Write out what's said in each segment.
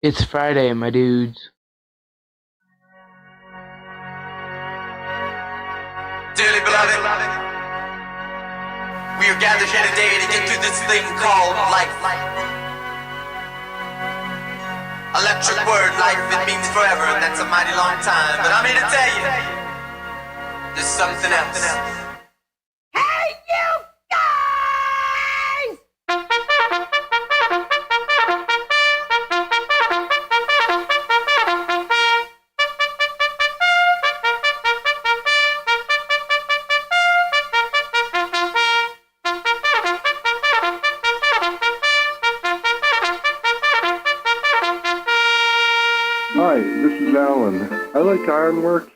It's Friday, my dudes. Dearly beloved, we are gathered here today to get through this thing called life. Electric word, life, it means forever, and that's a mighty long time. But I'm here to tell you, there's something else. Hey, you guys! Hi, this is Alan. I like IRONWORX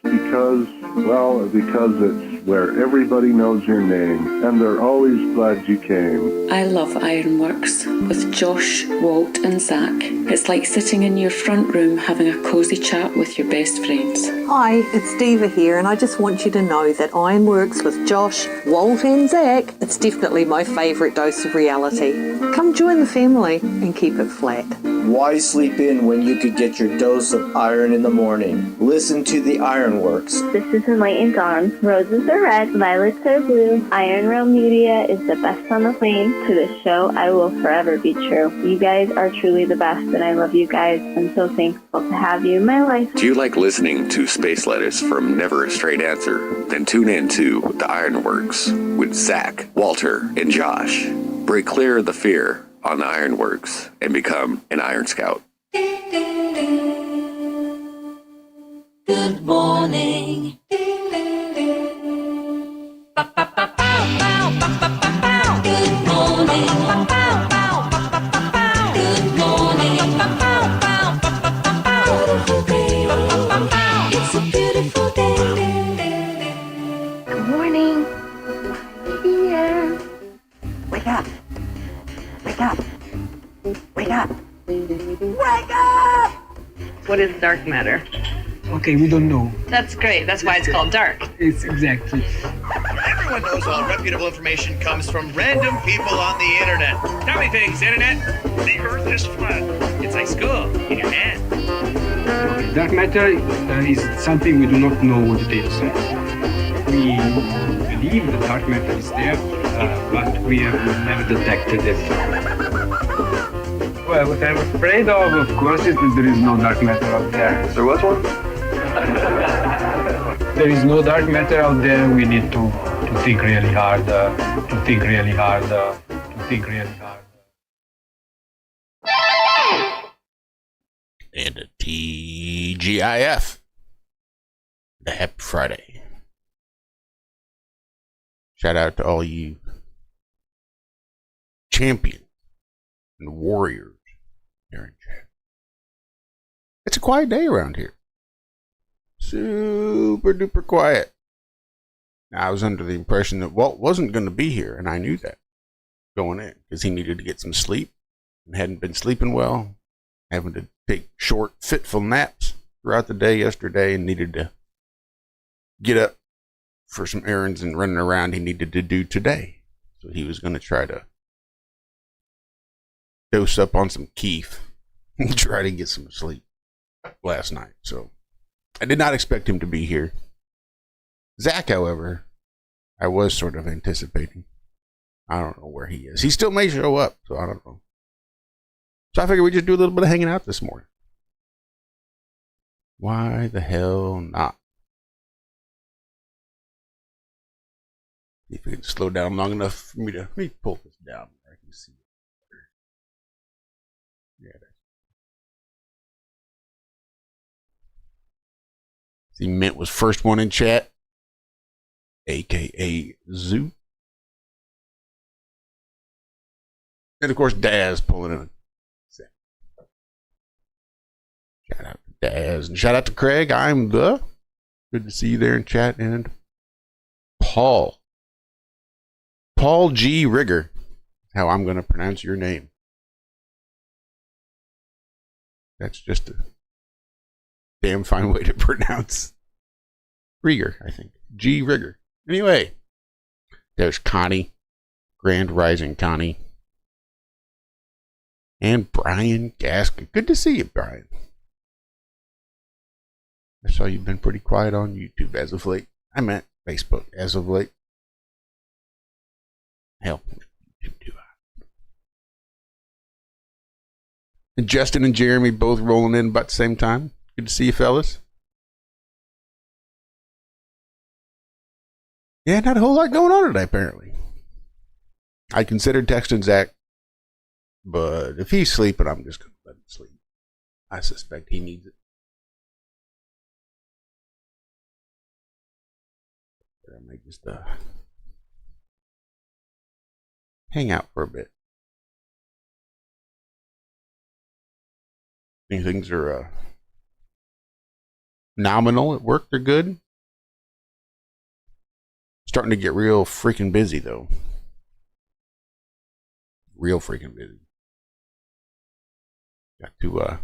because it's where everybody knows your name, and they're always glad you came. I love IRONWORX with Josh, Walt and Zack. It's like sitting in your front room having a cosy chat with your best friends. Hi, it's Diva here, and I just want you to know that IRONWORX with Josh, Walt and Zack, it's definitely my favourite dose of reality. Come join the family and keep it flat. Why sleep in when you could get your dose of iron in the morning? Listen to the IRONWORX. This is Enlightened Dawn. Roses are red, violets are blue. ironrealmmedia is the best on the plane. To this show, I will forever be true. You guys are truly the best, and I love you guys. I'm so thankful to have you in my life. Do you like listening to space letters from Never a Straight Answer? Then tune in to the IRONWORX with Zack, Walter, and Josh. Break clear of the fear on the IRONWORX and become an Iron Scout. Good morning. Good morning. Good morning. It's a beautiful day. Good morning. Here. Wake up! Wake up! Wake up! Wake up! What is dark matter? Okay, we don't know. That's great. That's why it's called dark. It's exactly. Everyone knows all reputable information comes from random people on the internet. Tell me things, internet. The earth is flat. It's like school in your hand. Okay, dark matter is something we do not know what it is. We believe that dark matter is there, but we have never detected it. Well, what I'm afraid of course, is that there is no dark matter out there. There was one? There is no dark matter out there. We need to think really hard, to think really hard. And a TGIF. The Happy Friday. Shout out to all you champions and warriors here in chat. It's a quiet day around here. Super duper quiet. Now, I was under the impression that Walt wasn't going to be here, and I knew that going in because he needed to get some sleep and hadn't been sleeping well, having to take short, fitful naps throughout the day yesterday, and needed to get up for some errands and running around he needed to do today. So he was going to try to dose up on some Keef and try to get some sleep last night. So I did not expect him to be here. Zack, however, I was sort of anticipating. I don't know where he is. He still may show up, so I don't know. So I figured we'd just do a little bit of hanging out this morning. Why the hell not? See if we can slow down long enough for me to let me pull this down where I can see it better. Yeah. See, Mint was first one in chat, aka Zoo. And of course, Daz pulling in. Shout out to Daz and shout out to Craig. I'm the. Good to see you there in chat. And Paul. Paul G. Rigger. How I'm going to pronounce your name. That's just a damn fine way to pronounce Rieger, I think. G. Rigger. Anyway, there's Connie. Grand Rising Connie. And Brian Gaskin. Good to see you, Brian. I saw you've been pretty quiet on YouTube as of late. I meant Facebook as of late. Hell, YouTube too. And Justin and Jeremy both rolling in about the same time. Good to see you, fellas. Yeah, not a whole lot going on today, apparently. I considered texting Zack, but if he's sleeping, I'm just going to let him sleep. I suspect he needs it. I might just hang out for a bit. Things are nominal at work. They're good. Starting to get real freaking busy, though. Real freaking busy. Got to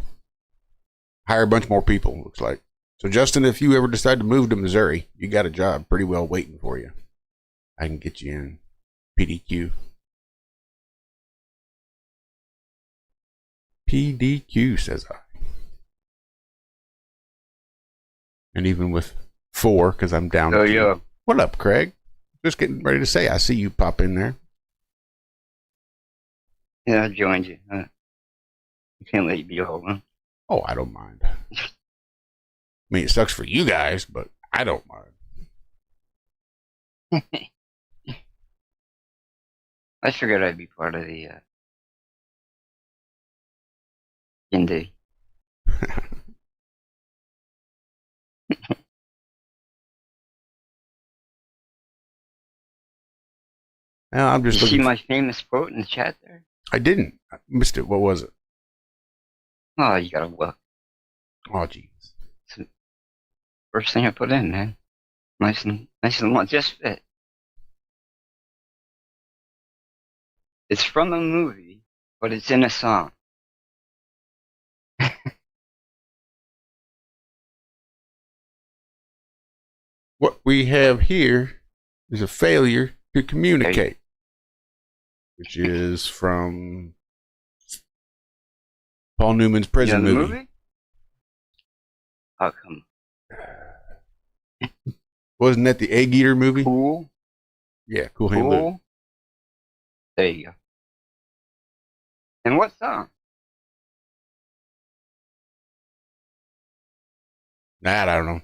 hire a bunch more people, looks like. So, Justin, if you ever decide to move to Missouri, you got a job pretty well waiting for you. I can get you in PDQ. PDQ, says I. And even with 4, because I'm down. Oh, yeah. What up, Craig? Just getting ready to say, I see you pop in there. Yeah, I joined you. I can't let you be all alone. Oh, I don't mind. I mean, it sucks for you guys, but I don't mind. I figured I'd be part of the indie. Now, I'm just Did you looking. see my famous quote in the chat there? I didn't. I missed it. What was it? Oh, you gotta look. Oh, jeez. First thing I put in, man. Nice and long, just fit. It's from a movie, but it's in a song. What we have here is a failure to communicate, which is from Paul Newman's prison movie. Oh, come on. Wasn't that the Egg Eater movie? Cool. Yeah, Cool Hand Luke. Cool. There you go. And what song? That I don't know.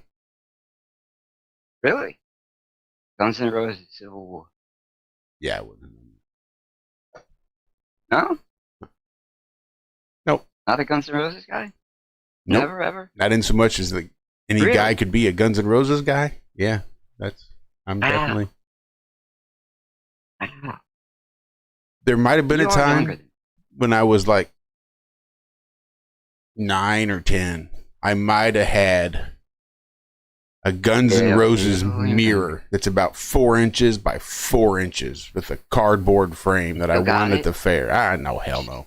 Really? Guns N' Roses, Civil War. Yeah, I wouldn't. No? Nope. Not a Guns N' Roses guy? Nope. Never, ever? Not in so much as any Really? guy could be a Guns N' Roses guy. Yeah, I'm definitely. There might have been a time when I was like 9 or 10. I might have had a Guns N' Roses mirror that's about 4 inches by 4 inches with a cardboard frame that I won at the fair. I know, hell no.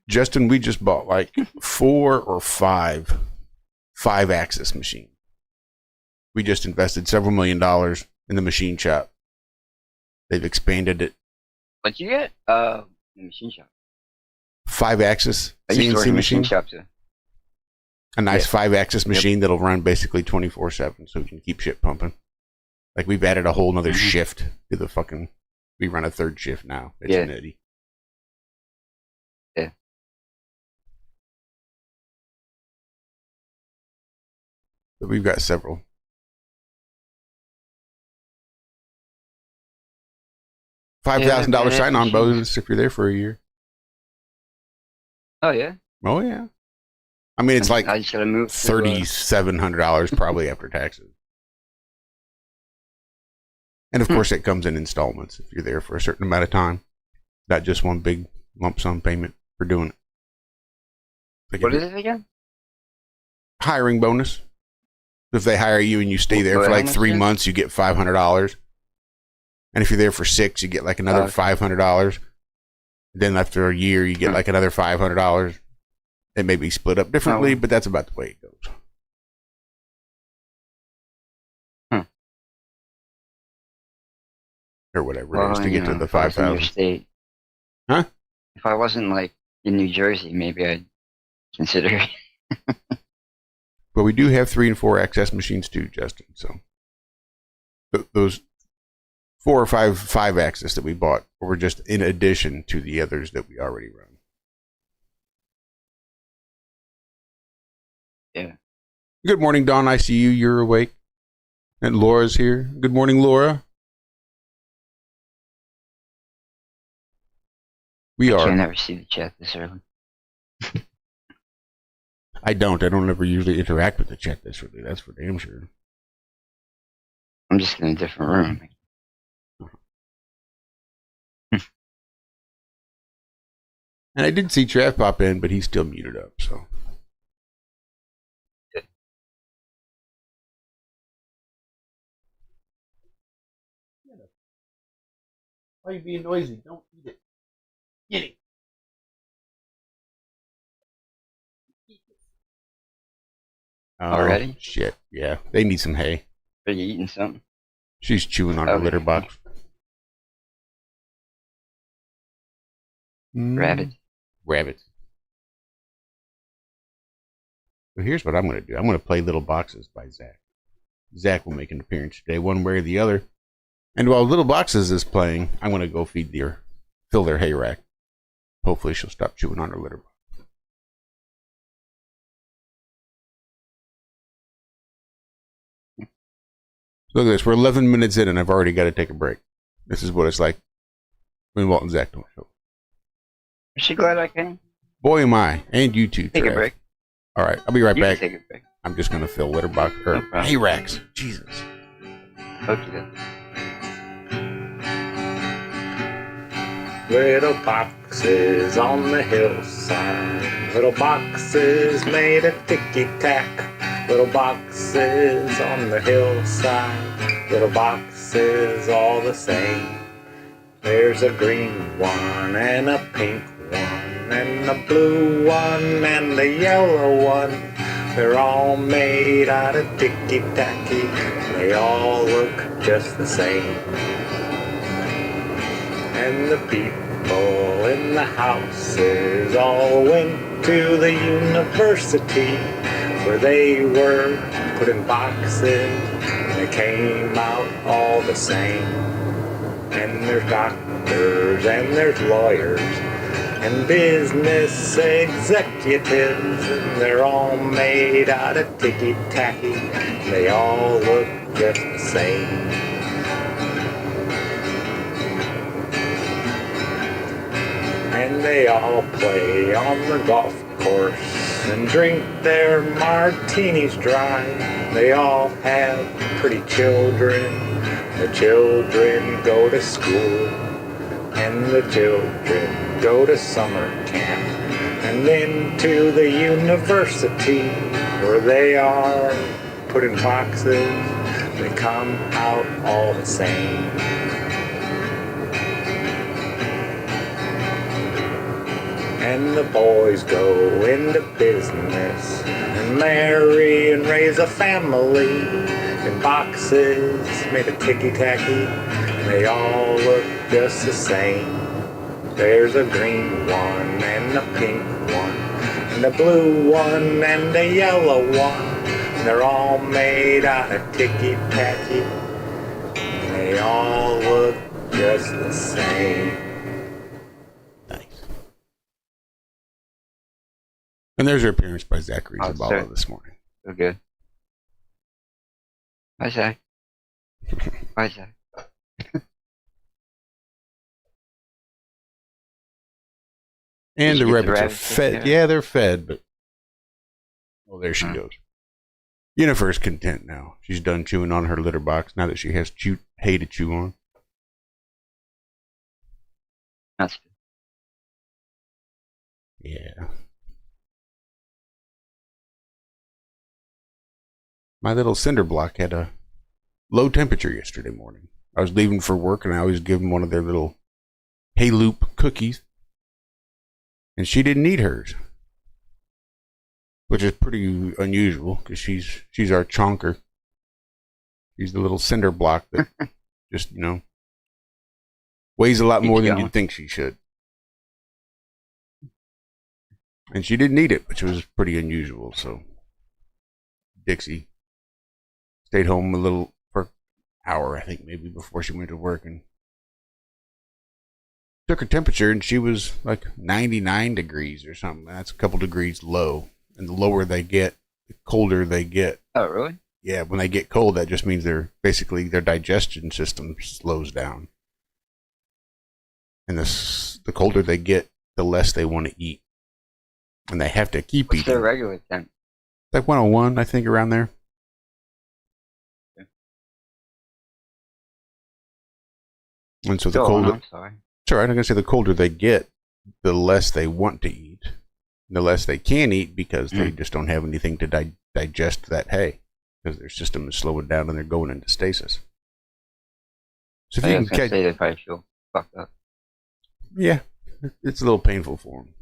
Justin, we just bought like 4 or 5 5-axis machines. We just invested several $1 million in the machine shop. They've expanded it. What'd you get? The machine shop. 5-axis I used to work CNC in machine. shop too. A nice 5-axis machine that'll run basically 24/7, so we can keep shit pumping. Like we've added a whole nother shift to the fucking. We run a 3rd shift now. It's nitty. Yeah. But we've got several. $5,000 sign-on bonus if you're there for a year. Oh yeah. Oh yeah. I mean, it's like I should have moved to, $3,700 probably after taxes. And of course, it comes in installments if you're there for a certain amount of time, not just one big lump sum payment for doing it. Like what is it again? Hiring bonus. If they hire you and you stay there for like 3 months, you get $500. And if you're there for 6, you get like another $500. Then after a year, you get like another $500. It may be split up differently, but that's about the way it goes. or whatever it is to you get to know, the if I was in your 5,000. state. Huh? If I wasn't like in New Jersey, maybe I'd consider it. But we do have 3 and 4 access machines too, Justin. So those 4 or 5 access that we bought were just in addition to the others that we already run. Yeah. Good morning, Dawn. I see you. You're awake. And Laura's here. Good morning, Laura. We are. I never see the chat this early. I don't ever usually interact with the chat this early. That's for damn sure. I'm just in a different room. And I did see Trav pop in, but he's still muted up, so. Why are you being noisy? Don't eat it. Get it. Already? Shit. Yeah. They need some hay. Are you eating something? She's chewing on her litter box. Rabbit. Rabbit. So here's what I'm going to do. I'm going to play Little Boxes by Zack. Zack will make an appearance today, one way or the other. And while Little Boxes is playing, I'm going to go fill their hay rack. Hopefully she'll stop chewing on her litter box. Look at this. We're 11 minutes in and I've already got to take a break. This is what it's like when Walt and Zack don't show. Is she glad I came? Boy, am I. And you too, Take Trav. a break. All right. I'll be right You back. can take a break. I'm just going to fill litter box or hay racks. Jesus. Okay. Little boxes on the hillside, little boxes made of ticky-tack, little boxes on the hillside, little boxes all the same. There's a green one and a pink one and a blue one and a yellow one. They're all made out of ticky-tacky, they all look just the same. And the people in the houses all went to the university where they were put in boxes and they came out all the same. And there's doctors and there's lawyers and business executives and they're all made out of ticky-tacky. They all look just the same. And they all play on the golf course and drink their martinis dry. They all have pretty children. The children go to school. And the children go to summer camp. And then to the university where they are put in boxes. They come out all the same. And the boys go into business and marry and raise a family in boxes made of ticky-tacky. They all look just the same. There's a green one and a pink one and a blue one and a yellow one. They're all made out of ticky-tacky. They all look just the same. And there's her appearance by Zachary Zabala this morning. So good. Hi, Zack. Hi, Zack. And the rabbits are fed. Yeah, they're fed, but... Oh, there she goes. Jennifer's content now. She's done chewing on her litter box now that she has hay to chew on. That's good. Yeah. My little cinder block had a low temperature yesterday morning. I was leaving for work and I always give them one of their little hay loop cookies. And she didn't eat hers. Which is pretty unusual because she's our chonker. She's the little cinder block that just, Weighs a lot more than you'd think she should. And she didn't eat it, which was pretty unusual. So Dixie stayed home a little for an hour, I think, maybe before she went to work, and took her temperature, and she was like 99 degrees or something. That's a couple degrees low. And the lower they get, the colder they get. Oh, really? Yeah, when they get cold, that just means their digestion system slows down. And the colder they get, the less they want to eat. And they have to keep eating. What's their regular temp? Like 101, I think, around there. Yeah. And so the colder... I'm sorry. It's all right. I'm going to say the colder they get, the less they want to eat. The less they can eat because they just don't have anything to digest that hay. Because their system is slowing down and they're going into stasis. So if you can catch... They probably feel fucked up. Yeah. It's a little painful for them.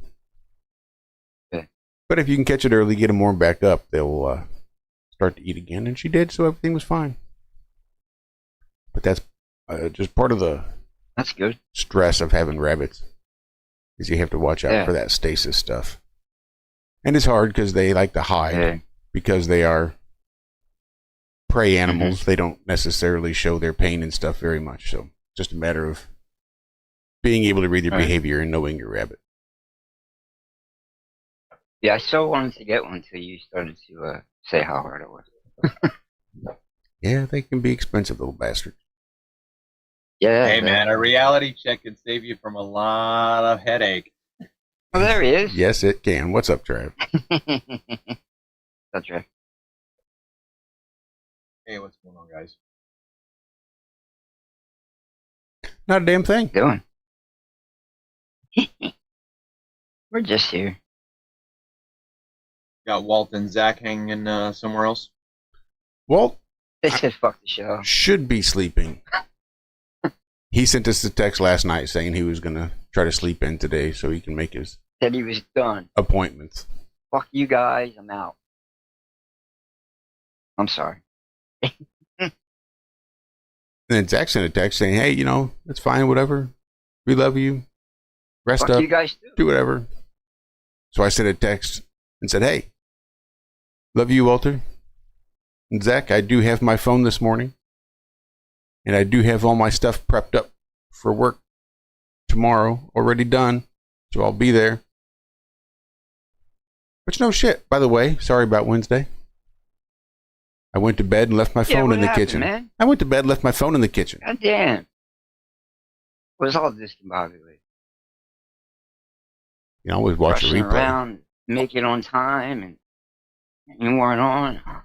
Okay. But if you can catch it early, get them warmed back up, they'll start to eat again. And she did, so everything was fine. But that's just part of the... That's good. Stress of having rabbits. Because you have to watch out for that stasis stuff. And it's hard because they like to hide. Because they are prey animals. They don't necessarily show their pain and stuff very much. So just a matter of being able to read their behavior and knowing your rabbit. Yeah, I so wanted to get one until you started to say how hard it was. Yeah, they can be expensive, little bastards. Yeah. Hey, man, a reality check can save you from a lot of headache. Oh, there he is. Yes, it can. What's up, Trav? That's right. Hey, what's going on, guys? Not a damn thing. Doing. We're just here. Got Walt and Zack hanging somewhere else? Walt? They said fuck the show. Should be sleeping. He sent us a text last night saying he was going to try to sleep in today so he can make his Said he was done. Appointments. Fuck you guys, I'm out. I'm sorry. And then Zack sent a text saying, hey, it's fine, whatever. We love you. Rest Fuck up. you guys too. Do whatever. So I sent a text and said, hey, love you, Walter. And Zack, I do have my phone this morning. And I do have all my stuff prepped up for work tomorrow, already done. So I'll be there. Which no shit, by the way. Sorry about Wednesday. I went to bed and left my phone in the kitchen. Man? I went to bed and left my phone in the kitchen. God damn. It was all discombobulated. You always watch a Rushing replay. around, make it on time, and you weren't on. Oh,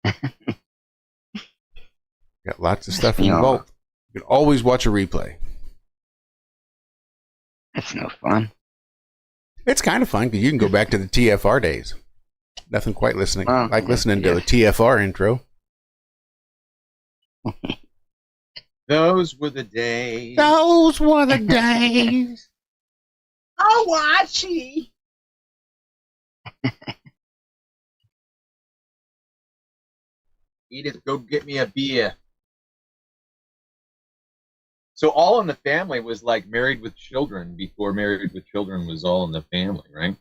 man. Got lots of stuff involved. You can always watch a replay. That's no fun. It's kind of fun because you can go back to the TFR days. Nothing quite listening to the TFR intro. Those were the days. Those were the days. Oh, watchy. Edith, go get me a beer. So All in the Family was like Married with Children before Married with Children was All in the Family, right?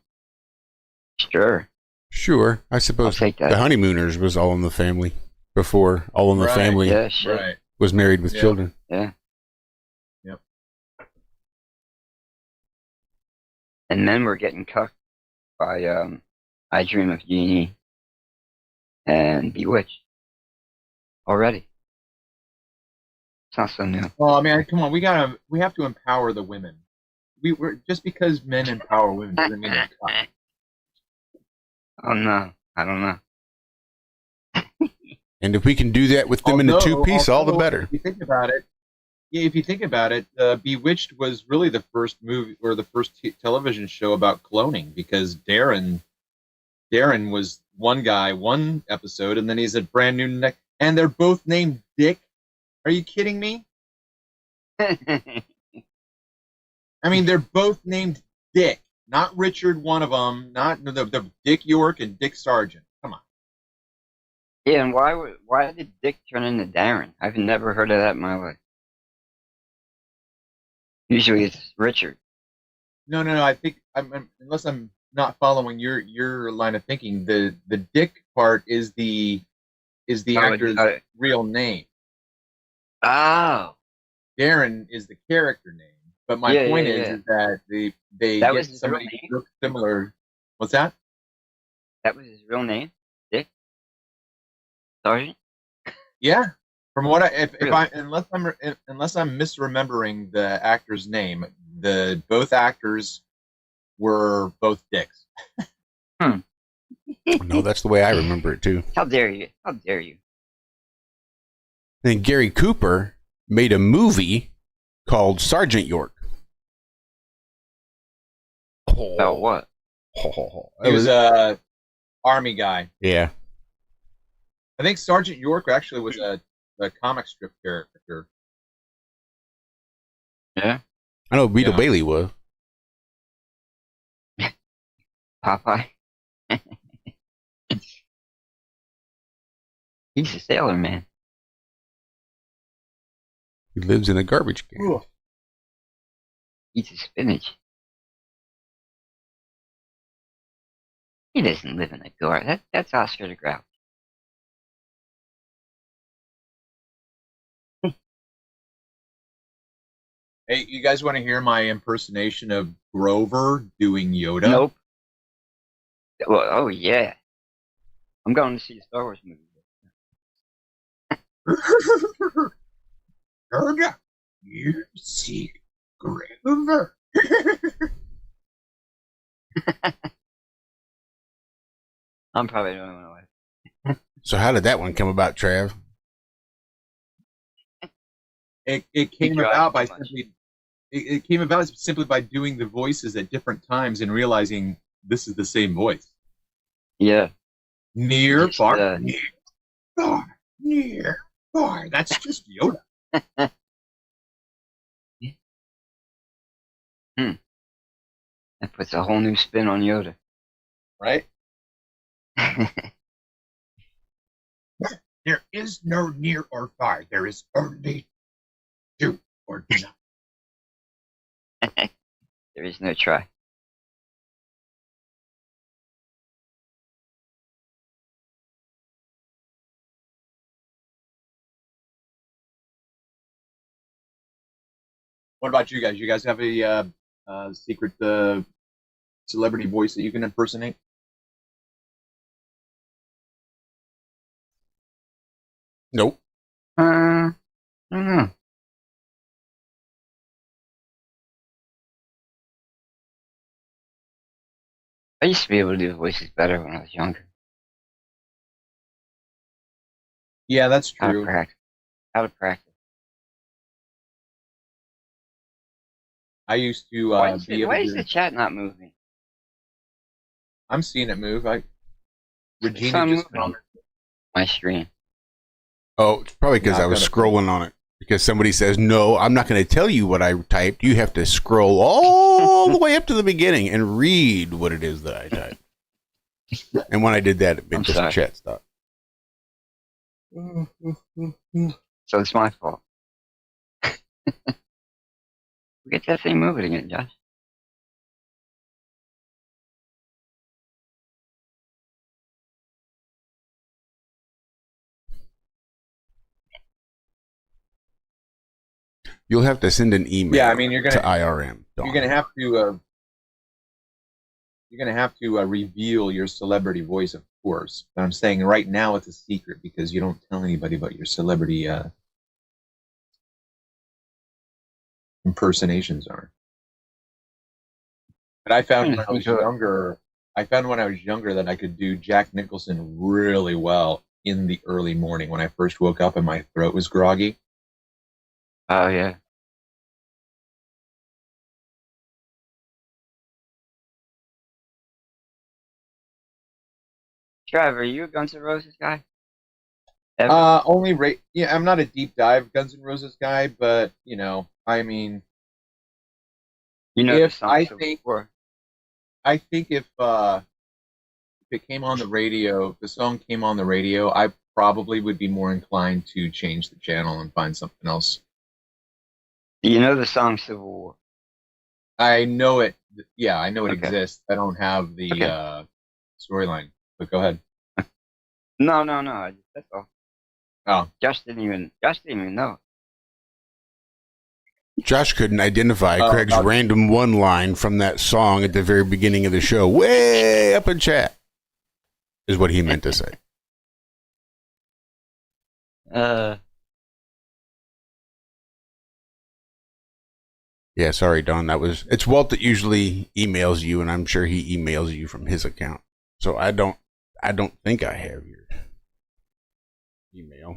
Sure. I suppose the Honeymooners was All in the Family before All in the Family was Married with Children. Yeah. Yep. And men were getting cucked by I Dream of Jeannie and Bewitched. Already. It's not so new. Well, I mean, come on, we have to empower the women. We're just because men empower women doesn't mean they're cut. Oh no, I don't know. And if we can do that with them in a two-piece, all the better. If you think about it, Bewitched was really the first movie or the first television show about cloning, because Darren was one guy, one episode, and then he's a brand new next, and they're both named Dick. Are you kidding me? I mean, they're both named Dick, not Richard. One of them, not the Dick York and Dick Sargent. Come on. Yeah, and why did Dick turn into Darren? I've never heard of that in my life. Usually it's Richard. No. I think unless I'm not following your line of thinking, the Dick part is the actor's real name. Oh. Darren is the character name. But my point is that they that get somebody who looks similar. What's that? That was his real name, Dick Sargent. Yeah, from what unless I'm misremembering the actor's name, both actors were both Dicks. No, that's the way I remember it too. How dare you? How dare you? Then Gary Cooper made a movie called Sergeant York. About what? He was a army guy. Yeah. I think Sergeant York actually was a comic strip character. Yeah. I know Beetle Bailey was. Popeye. He's a sailor man. He lives in a garbage can. Eats his spinach. He doesn't live in a garden. That's Oscar the Grouch. Hey, you guys want to hear my impersonation of Grover doing Yoda? Nope. Well, oh yeah. I'm going to see the Star Wars movie. Yoda, you see Grover. I'm probably the only one away. So how did that one come about, Trav? It came about by simply it came about simply by doing the voices at different times and realizing this is the same voice. Yeah. Near, far, near, far, near, far. That's just Yoda. That puts a whole new spin on Yoda. Right? There is no near or far. There is only do or do not. There is no try. What about you guys? You guys have a secret celebrity voice that you can impersonate? Nope. I don't know. I used to be able to do voices better when I was younger. Yeah, that's Out true. of practice. Out of practice. I used to Why be is the chat not moving? I'm seeing it move. It's Regina not just moving. commented. My screen. Oh, it's probably because No, I was I've got scrolling on it. Because somebody says, no, I'm not going to tell you what I typed. You have to scroll all the way up to the beginning and read what it is that I typed. And when I did that, it just sorry. chat stopped. So it's my fault. Get that thing moving again, Josh. You'll have to send an email Yeah, I mean, you're to gonna IRM. you're gonna have to reveal your celebrity voice, of course. But I'm saying right now it's a secret because you don't tell anybody about your celebrity impersonations are. But I found when I was younger, that I could do Jack Nicholson really well in the early morning when I first woke up and my throat was groggy. Oh, yeah. Trevor, are you a Guns N' Roses guy? Ever? Yeah, I'm not a deep dive Guns N' Roses guy, but you know, I mean, You know if the I songs think before. if it came on the radio, if the song came on the radio, I probably would be more inclined to change the channel and find something else. Do you know the song Civil War? I know it. Yeah, I know it Okay. exists. I don't have the Okay. storyline. But go ahead. No. That's all. Oh, Josh didn't even know. Josh couldn't identify Craig's about- random one line from that song at the very beginning of the show, way up in chat, is what he meant to say. Yeah, sorry, Don. It's Walt that usually emails you, and I'm sure he emails you from his account. So I don't think I have your email.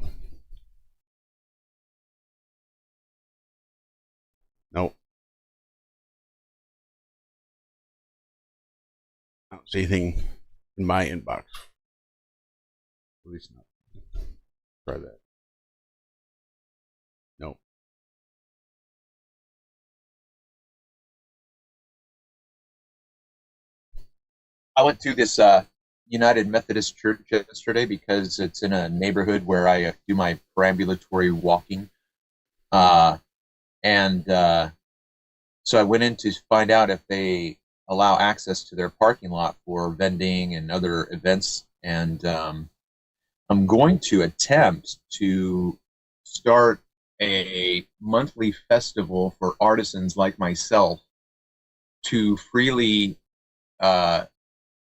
Nope. I don't see anything in my inbox. At least not. Try that. Nope. I went to this United Methodist Church yesterday because it's in a neighborhood where I do my perambulatory walking. So I went in to find out if they allow access to their parking lot for vending and other events. And I'm going to attempt to start a monthly festival for artisans like myself to freely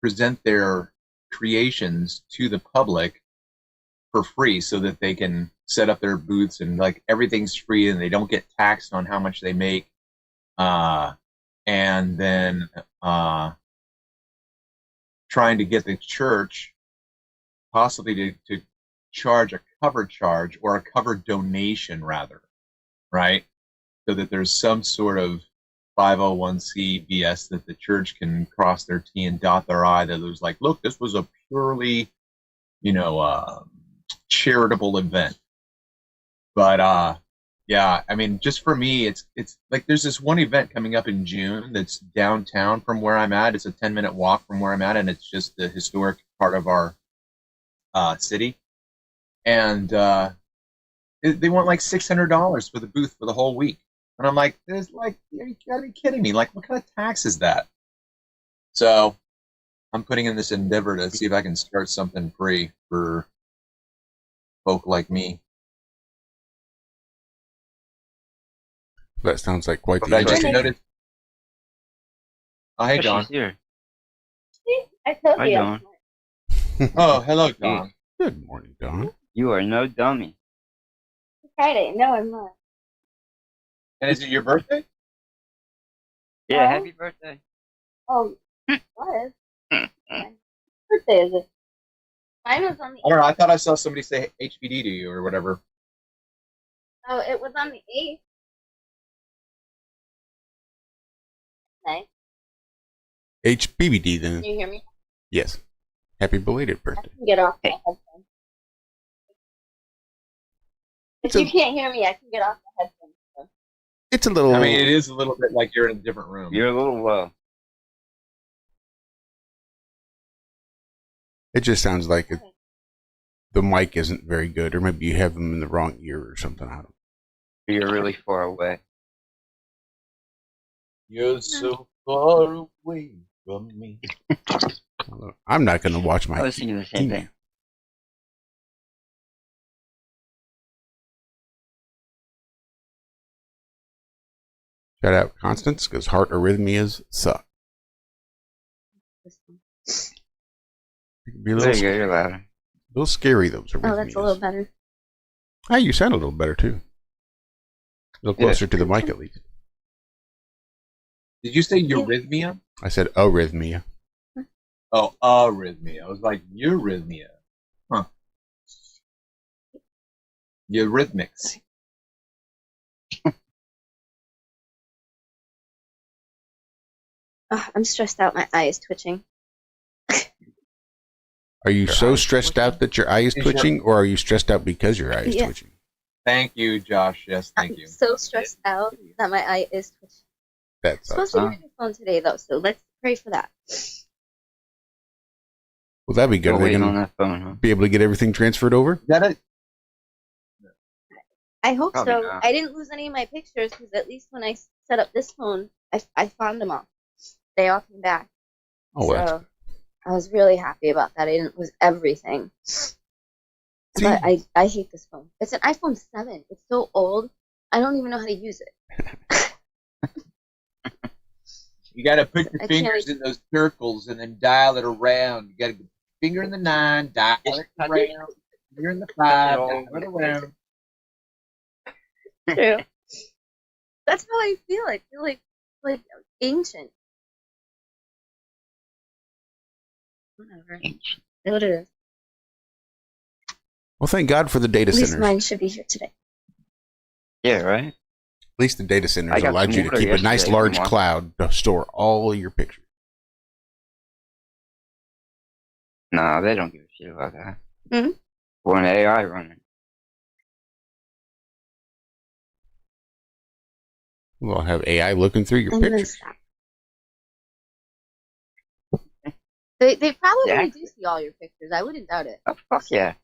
present their creations to the public for free so that they can set up their booths and like everything's free and they don't get taxed on how much they make. And then trying to get the church possibly to charge a cover charge or a cover donation rather, right? So that there's some sort of 501c BS that the church can cross their T and dot their I, that it was like, look, this was a purely, charitable event. But yeah, I mean, just for me, it's like there's this one event coming up in June that's downtown from where I'm at. It's a 10-minute walk from where I'm at, and it's just the historic part of our city. And they want like $600 for the booth for the whole week. And I'm like, you gotta be kidding me. Like, what kind of tax is that? So I'm putting in this endeavor to see if I can start something free for folk like me. That sounds like quite But the I just idea. noticed. Oh, hey, Oh, John. she's here. See, I told Hi, you. Dawn. Oh, hello, John. Good morning, Don. You are no dummy. It's Friday. No, I'm not. And is it your birthday? Yeah, Oh. happy birthday. Oh, what? My birthday is it? Mine was on the I don't know. I thought I saw somebody say HBD to you or whatever. Oh, it was on the 8th. Nice. HBBD then. Can you hear me? Yes. Happy belated I birthday. can get off my headphones. If you can't hear me, I can get off the headphones. So. It's a little. I mean, it is a little bit like you're in a different room. You're a little low. It just sounds like the mic isn't very good, or maybe you have them in the wrong ear or something. I don't. You're really far away. You're so far away from me. I'm not going to watch my. I was thinking the same thing. Shout out Constance, because heart arrhythmias suck. It can be a There little, you go, you're louder. a little scary, those arrhythmias. Oh, that's a little better. Hey, you sound a little better, too. A little closer to the mic, at least. Did you say eurythmia? I said arrhythmia. Oh, arrhythmia. I was like, eurythmia. Huh. Eurythmics. I'm stressed out. My eye is twitching. Are you so stressed out that your eye is twitching, or are you stressed out because your eye is Yeah. twitching? Thank you, Josh. Yes, thank you. So stressed out that my eye is twitching. That's Supposed to be on the phone today, though, so let's pray for that. Well, that'd be good. Still Are they waiting going on that phone, huh? to be able to get everything transferred over? That it? I hope Probably so. not. I didn't lose any of my pictures because at least when I set up this phone, I found them all. They all came back. Oh, so I was really happy about that. I didn't lose everything. But I hate this phone. It's an iPhone 7. It's so old. I don't even know how to use it. You got to put your I fingers can't- in those circles and then dial it around. You got to get finger in the 9, dial it around. Finger in the 5, dial it around. True. That's how I feel. I feel like ancient. Whatever. It is. Well, thank God for the data At least centers. mine should be here today. Yeah, right? At least the data I centers got allowed some you to water keep a nice yesterday large from one. cloud to store all your pictures. No, they don't give a shit about that. Hmm? One AI running. We'll have AI looking through your I'm gonna pictures. stop. They probably Yeah. do see all your pictures. I wouldn't doubt it. Oh, fuck yeah.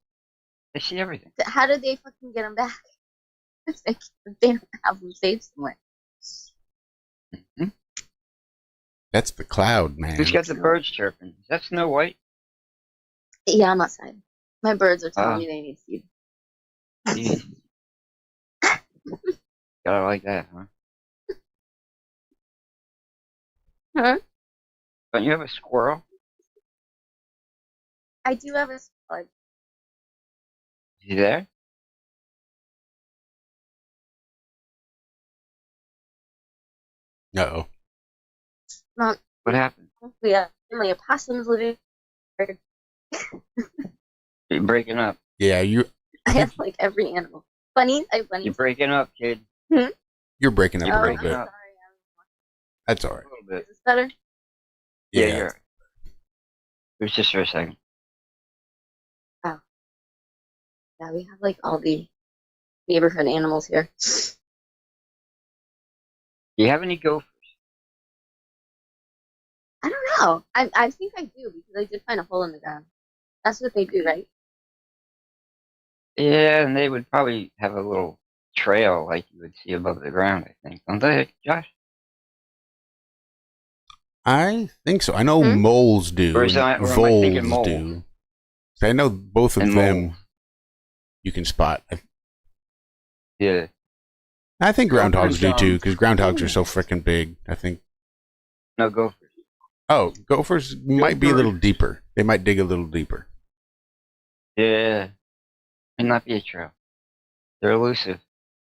They see everything. How did they fucking get them back? If they don't have them saved somewhere. That's the cloud, man. Who's got the birds chirping? Is that Snow White? Yeah, I'm outside. My birds are telling Oh. me they need seed. Jeez. Gotta like that, huh? Huh? Don't you have a squirrel? I do have a squad. Is he there? Uh-oh. Not. What happened? We have family of possums living. You're breaking up. Yeah, I have like every animal. Bunnies. I have bunnies. You're breaking up, kid. you're breaking up You're a little breaking bit. up. That's all right. A little bit. Is this better? Yeah, Yeah. you're. It was just for a second. Oh. Yeah, we have like all the neighborhood animals here. Do you have any gophers? I don't know. I think I do because I did find a hole in the ground. That's what they do, right? Yeah, and they would probably have a little trail like you would see above the ground, I think. Don't they, Josh? I think so. I know Hmm? moles do. Or is that- and or am I thinking voles moles? do. So I know both of And them moles. you can spot. Yeah. I think groundhogs do Gophers, too, because groundhogs are so freaking big. I think. No gophers. Oh, gophers might be a little deeper. They might dig a little deeper. Yeah. Might not be a trail. They're elusive.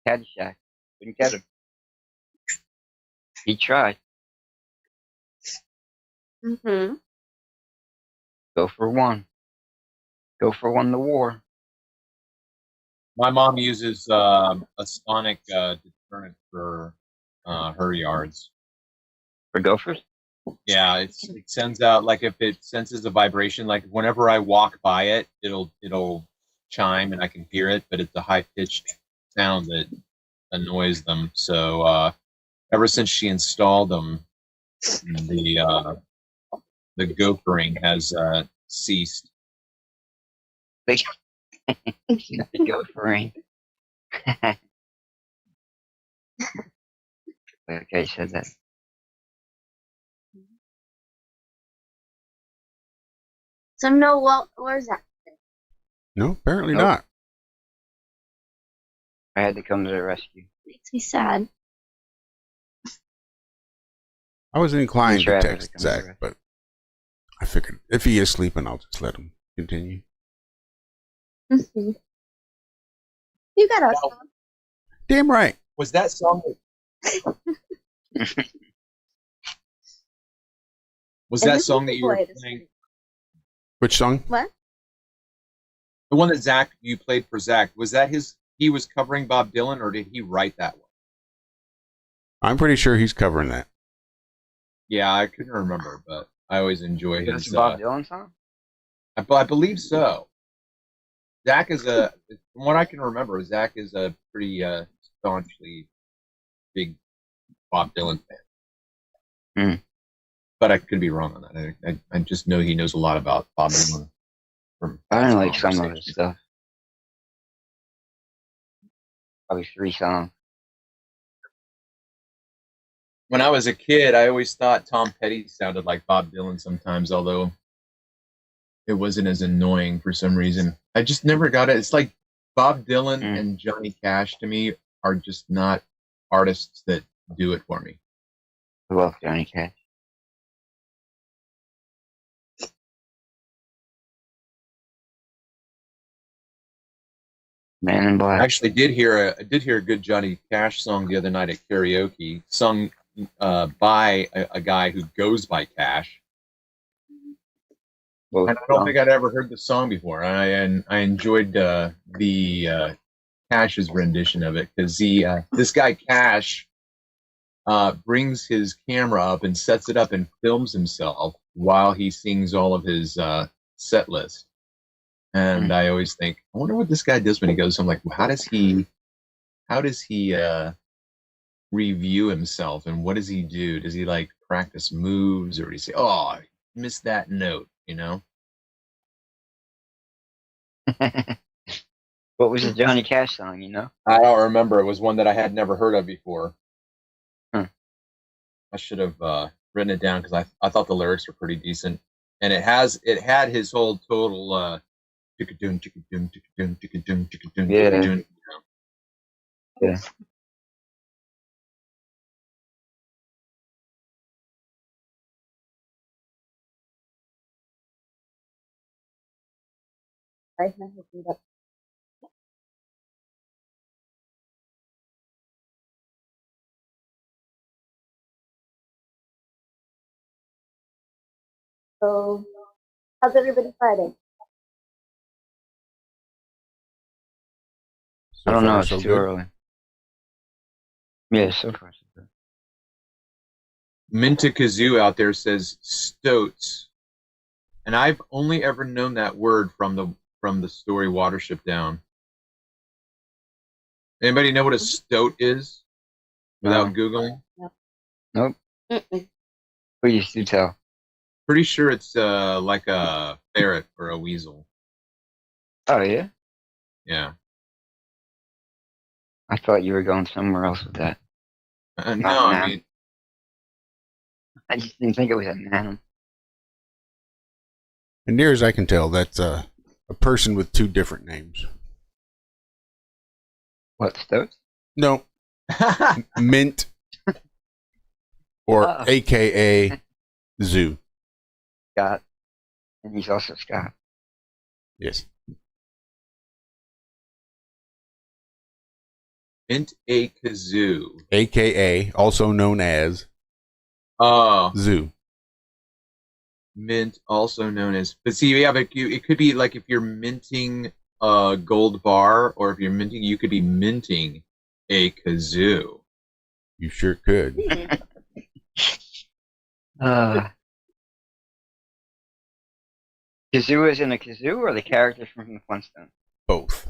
Caddyshack. Couldn't get him. He tried. Mm-hmm. Go for one. Go for one the war. My mom uses a sonic deterrent for her yards. For gophers? Yeah, it sends out, like, if it senses a vibration, like whenever I walk by it, it'll chime and I can hear it, but it's a high pitched sound that annoys them. So ever since she installed them, the gophering has ceased. Gophering. Okay, said that. So no, Walt, where's that? No, apparently Nope. not. I had to come to the rescue. Makes me sad. I was inclined to Travis text comes to Zach, but I figured if he is sleeping, I'll just let him continue. Mm-hmm. You got us. Now, Damn right. was that song? Was And that this song is that the you were boy this playing? week. Which song? What? The one that Zach you played for Zach, was that his? He was covering Bob Dylan, or did he write that one? I'm pretty sure he's covering that. Yeah, I couldn't remember, but I always enjoy That's his. a Bob Dylan song? I believe so. Zach is from what I can remember, Zach is a pretty staunchly big Bob Dylan fan. But I could be wrong on that. I just know he knows a lot about Bob Dylan. I don't like some of his stuff. Probably 3 songs. When I was a kid, I always thought Tom Petty sounded like Bob Dylan sometimes, although it wasn't as annoying for some reason. I just never got it. It's like Bob Dylan and Johnny Cash to me are just not artists that do it for me. I love Johnny Cash. Man in Black. I actually did hear a good Johnny Cash song the other night at karaoke, sung by a guy who goes by Cash. Well, and I don't think I'd ever heard the song before. I enjoyed the Cash's rendition of it because this guy Cash brings his camera up and sets it up and films himself while he sings all of his set list. And I always think, I wonder what this guy does when he goes home. Like, how does he review himself, and what does he do? Does he like practice moves, or does he say, "Oh, I missed that note," you know? What was the Johnny Cash song? You know? I don't remember. It was one that I had never heard of before. Huh. I should have written it down because I thought the lyrics were pretty decent, and it had his whole total. Yeah. Yeah. So, how's everybody Friday? I don't know. It's so too good. early. Yeah, so far so good. Minta Kazoo out there says stoats, and I've only ever known that word from the story Watership Down. Anybody know what a stoat is without Googling? Nope. Please do tell. Pretty sure it's like a ferret or a weasel. Oh yeah. Yeah. I thought you were going somewhere else with that. No, I mean, I just didn't think it was a noun. And near as I can tell, that's a person with 2 different names. What, Stoats? No. Mint. Or AKA Zoo. Scott. And he's also Scott. Yes. Mint a Kazoo. AKA, also known as Zoo. Mint, also known as. But see, yeah, but it could be like if you're minting a gold bar, or if you're minting, you could be minting a kazoo. You sure could. Kazoo is in a kazoo, or the character from the Flintstones? Both.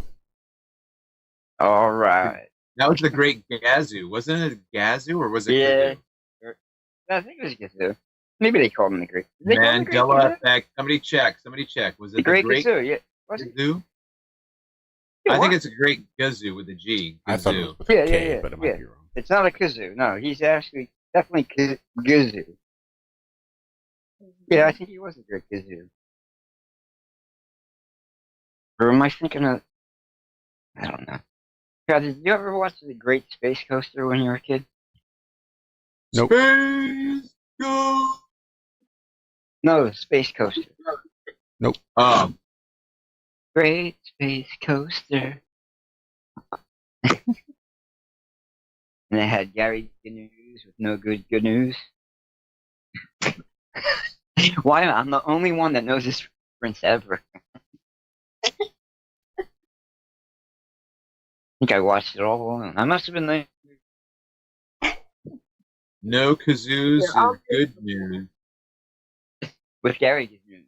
All right. That was the Great Gazoo. Wasn't it Gazoo, or was it Yeah. Kazoo? I think it was Kazoo. Maybe they called him the Great. Mandela effect. Somebody check. Was it The Great Kazoo? Yeah. Was it? Kazoo? Yeah, I think what? it's a Great Gazoo with a G. I thought it Kazoo. was with a K, yeah, but it yeah. might be wrong. It's not a kazoo. No, he's actually definitely Gazoo. Yeah, I think he was a Great Kazoo. Or am I thinking of? I don't know. God, did you ever watch The Great Space Coaster when you were a kid? Nope. Space Coaster. No, Space Coaster. Nope. Great Space Coaster. And it had Gary Good News with no good news. Why? I'm the only one that knows this reference ever. I think I watched it all alone. I must have been there. No kazoos is good news. With Gary Good News.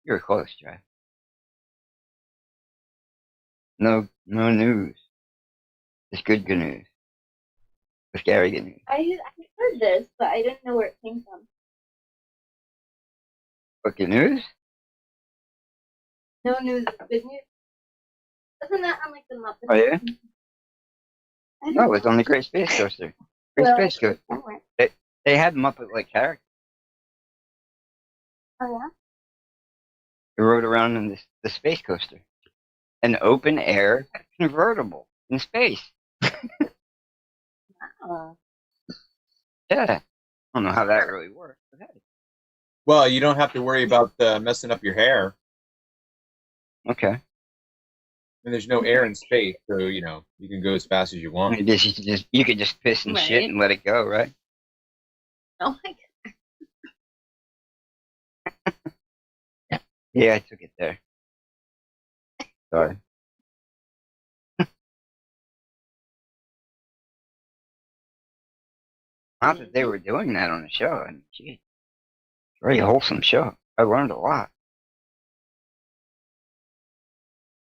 You're close, Jay. No news. It's good news. With Gary Good News. I heard this, but I didn't know where it came from. What good news? No news is good news. Isn't that on like the Muppets? Oh yeah. No, it's on the Great Space Coaster. Great Space Coaster. They had Muppet-like characters. Oh yeah. They rode around in the space coaster, an open air convertible in space. Oh. Yeah. I don't know how that really works, but hey. Well, you don't have to worry about messing up your hair. Okay. And there's no air in space, so you know you can go as fast as you want. You could just piss and shit and let it go, right? Oh my god. Yeah, I took it there. Sorry. Not that they were doing that on the show. I mean, gee, very wholesome show. I learned a lot.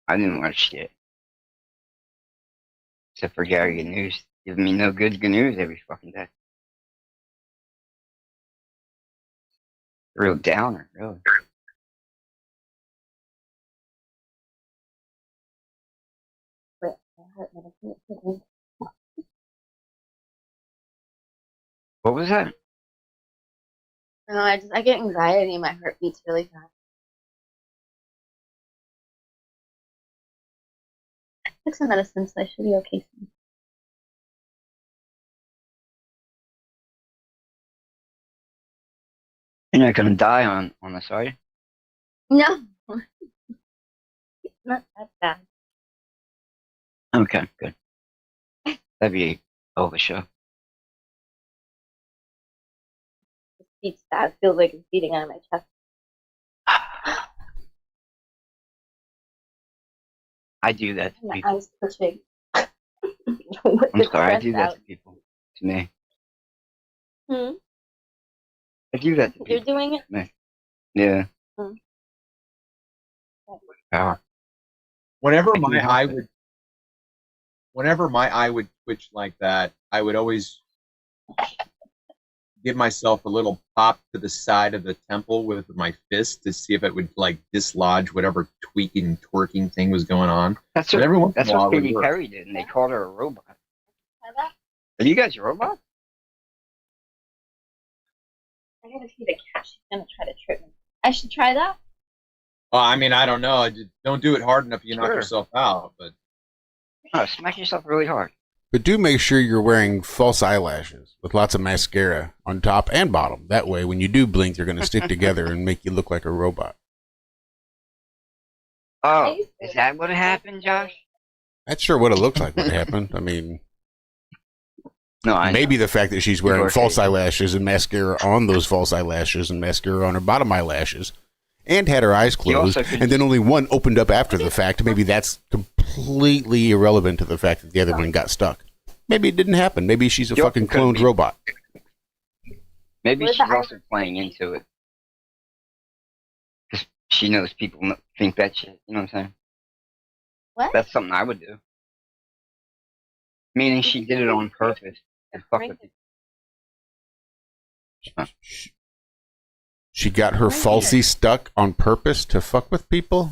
I didn't learn shit. Except for Gary News giving me no good news every fucking day. Real downer, really. What was that? No, I get anxiety and my heart beats really fast. I took some medicine, so I should be okay soon. You're not gonna die on this, are you? No. It's not that bad. Okay, good. That'd be all the show. It beats bad. It feels like it's beating out of my chest. I do that to My people. eyes twitching. I'm sorry, I do that to people. To me. Hmm? I do that to people. You're doing it? Me. Yeah. Hmm. Power. Whenever my eye would twitch like that, I would always give myself a little pop to the side of the temple with my fist to see if it would like dislodge whatever tweaking, twerking thing was going on. That's But what, every once that's in a while what it would Katy work. Perry did, and they called her a robot. Are you guys robots? I gotta feed a cat. She's gonna try to trip me. I should try that? Well, I mean, I don't know. I just don't do it hard enough, you knock Sure. yourself out. But Oh, smack yourself really hard. But do make sure you're wearing false eyelashes with lots of mascara on top and bottom. That way, when you do blink, they're going to stick together and make you look like a robot. Oh, is that what happened, Josh? That's sure what it looks like what happened. I mean, no, maybe the fact that she's wearing You're false okay. eyelashes and mascara on those false eyelashes and mascara on her bottom eyelashes and had her eyes You closed also could- and then only one opened up after the fact. Maybe that's completely irrelevant to the fact that the other one got stuck. Maybe it didn't happen. Maybe she's a You fucking also could cloned be- robot. Maybe Where's she's the also playing into it. Because she knows people think that shit. You know what I'm saying? What? That's something I would do. Meaning she did it on purpose to fuck with people. She got her falsie stuck on purpose to fuck with people.